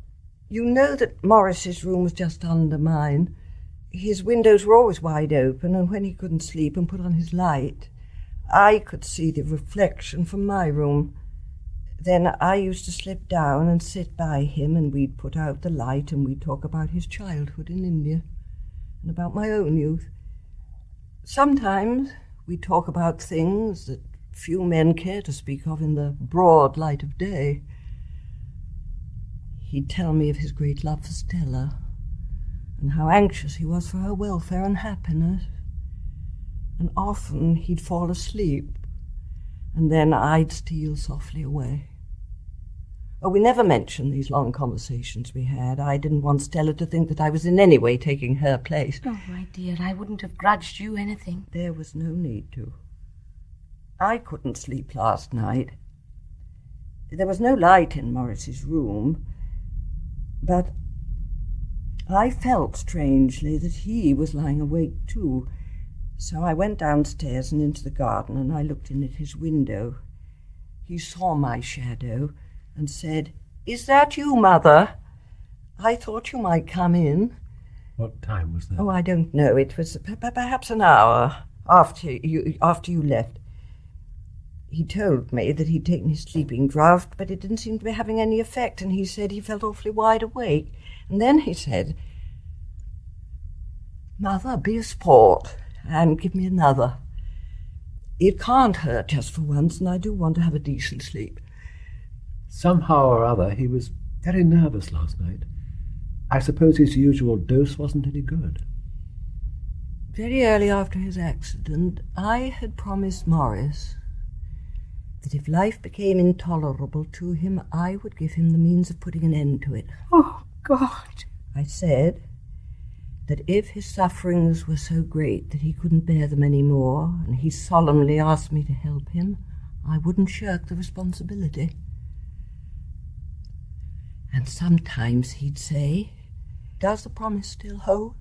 You know that Maurice's room was just under mine. His windows were always wide open, and when he couldn't sleep and put on his light, I could see the reflection from my room. Then I used to slip down and sit by him, and we'd put out the light, and we'd talk about his childhood in India, and about my own youth. Sometimes we'd talk about things that few men care to speak of in the broad light of day. He'd tell me of his great love for Stella, and how anxious he was for her welfare and happiness. And often he'd fall asleep, and then I'd steal softly away. Oh, we never mentioned these long conversations we had. I didn't want Stella to think that I was in any way taking her place. Oh, my dear, I wouldn't have grudged you anything. There was no need to. I couldn't sleep last night. There was no light in Maurice's room, but I felt strangely that he was lying awake too. So I went downstairs and into the garden, and I looked in at his window. He saw my shadow and said, "Is that you, Mother? I thought you might come in." What time was that? Oh, I don't know. It was perhaps an hour after you left. He told me that he'd taken his sleeping draught, but it didn't seem to be having any effect, and he said he felt awfully wide awake. And then he said, "Mother, be a sport and give me another. It can't hurt just for once, and I do want to have a decent sleep." Somehow or other, he was very nervous last night. I suppose his usual dose wasn't any good. Very early after his accident, I had promised Maurice that if life became intolerable to him, I would give him the means of putting an end to it. Oh, God. I said that if his sufferings were so great that he couldn't bear them any more, and he solemnly asked me to help him, I wouldn't shirk the responsibility. And sometimes he'd say, "Does the promise still hold?"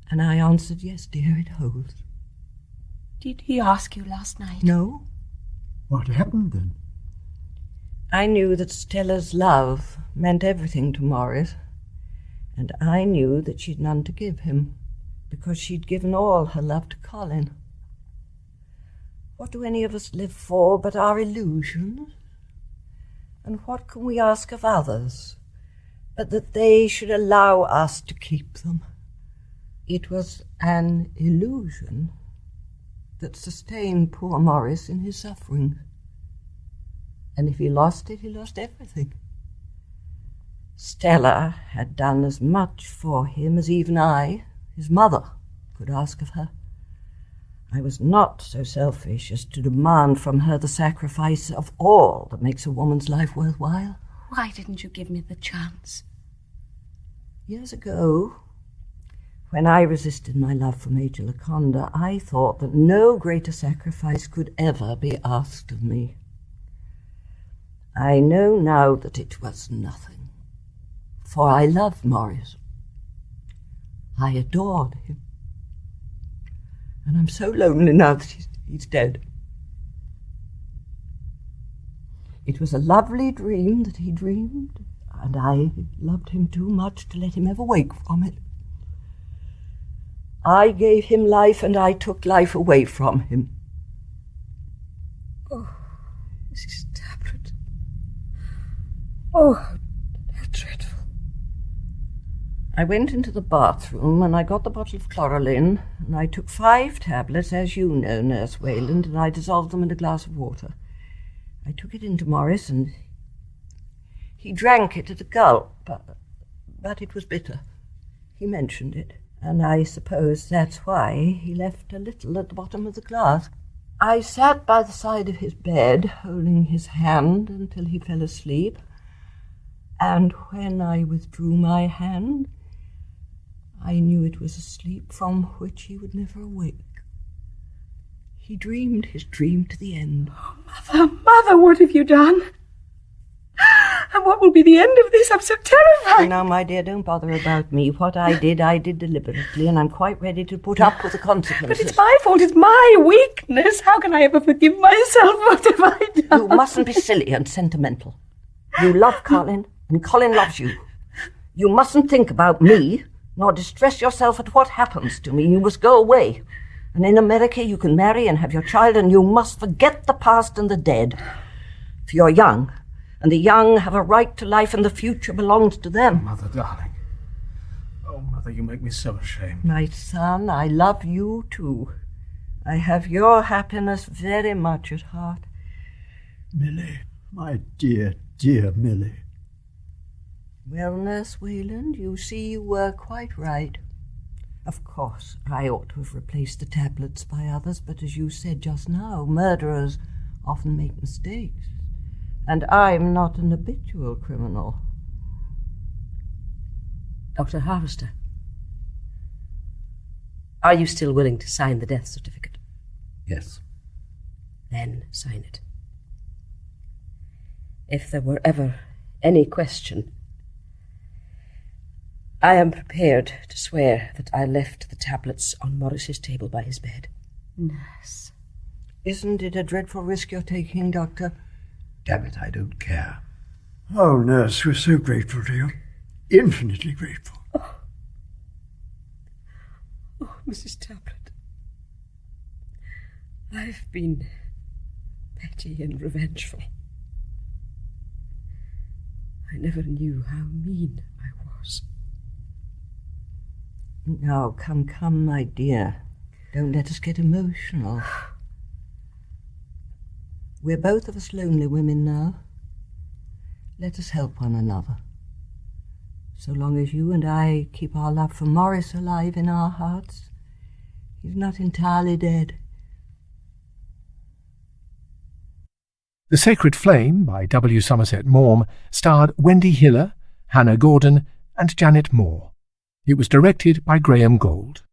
And I answered, "Yes, dear, it holds." Did he ask you last night? No. What happened then? I knew that Stella's love meant everything to Maurice, and I knew that she'd none to give him, because she'd given all her love to Colin. What do any of us live for but our illusions? And what can we ask of others but that they should allow us to keep them? It was an illusion that sustained poor Maurice in his suffering. And if he lost it, he lost everything. Stella had done as much for him as even I, his mother, could ask of her. I was not so selfish as to demand from her the sacrifice of all that makes a woman's life worthwhile. Why didn't you give me the chance? Years ago, when I resisted my love for Major Liconda, I thought that no greater sacrifice could ever be asked of me. I know now that it was nothing, for I loved Maurice. I adored him. And I'm so lonely now that he's dead. It was a lovely dream that he dreamed, and I loved him too much to let him ever wake from it. I gave him life, and I took life away from him. Oh, Mrs. Tabret. Oh, how dreadful. I went into the bathroom, and I got the bottle of chlorolin, and I took 5 tablets, as you know, Nurse Wayland, and I dissolved them in a glass of water. I took it into Maurice, and he drank it at a gulp, but it was bitter. He mentioned it, and I suppose that's why he left a little at the bottom of the glass. I sat by the side of his bed, holding his hand until he fell asleep, and when I withdrew my hand, I knew it was a sleep from which he would never awake. He dreamed his dream to the end. Oh, Mother, what have you done? And what will be the end of this? I'm so terrified. Now, my dear, don't bother about me. What I did deliberately, and I'm quite ready to put up with the consequences. But it's my fault. It's my weakness. How can I ever forgive myself? What have I done? You mustn't be silly and sentimental. You love Colin, and Colin loves you. You mustn't think about me, nor distress yourself at what happens to me. You must go away. And in America you can marry and have your child, and you must forget the past and the dead. For you're young, and the young have a right to life, and the future belongs to them. Mother, darling. Oh, Mother, you make me so ashamed. My son, I love you too. I have your happiness very much at heart. Milly, my dear, dear Milly. Well, Nurse Wayland, you see you were quite right. Of course, I ought to have replaced the tablets by others, but as you said just now, murderers often make mistakes. And I'm not an habitual criminal. Dr. Harvester, are you still willing to sign the death certificate? Yes. Then sign it. If there were ever any question, I am prepared to swear that I left the tablets on Maurice's table by his bed. Nurse. Isn't it a dreadful risk you're taking, Doctor? Damn it, I don't care. Oh, Nurse, we're so grateful to you. Infinitely grateful. Oh, Mrs. Tabret, I've been petty and revengeful. I never knew how mean I was. Now, come, my dear. Don't let us get emotional. We're both of us lonely women now. Let us help one another. So long as you and I keep our love for Maurice alive in our hearts, he's not entirely dead. The Sacred Flame by W. Somerset Maugham starred Wendy Hiller, Hannah Gordon and Janet Moore. It was directed by Graham Gauld.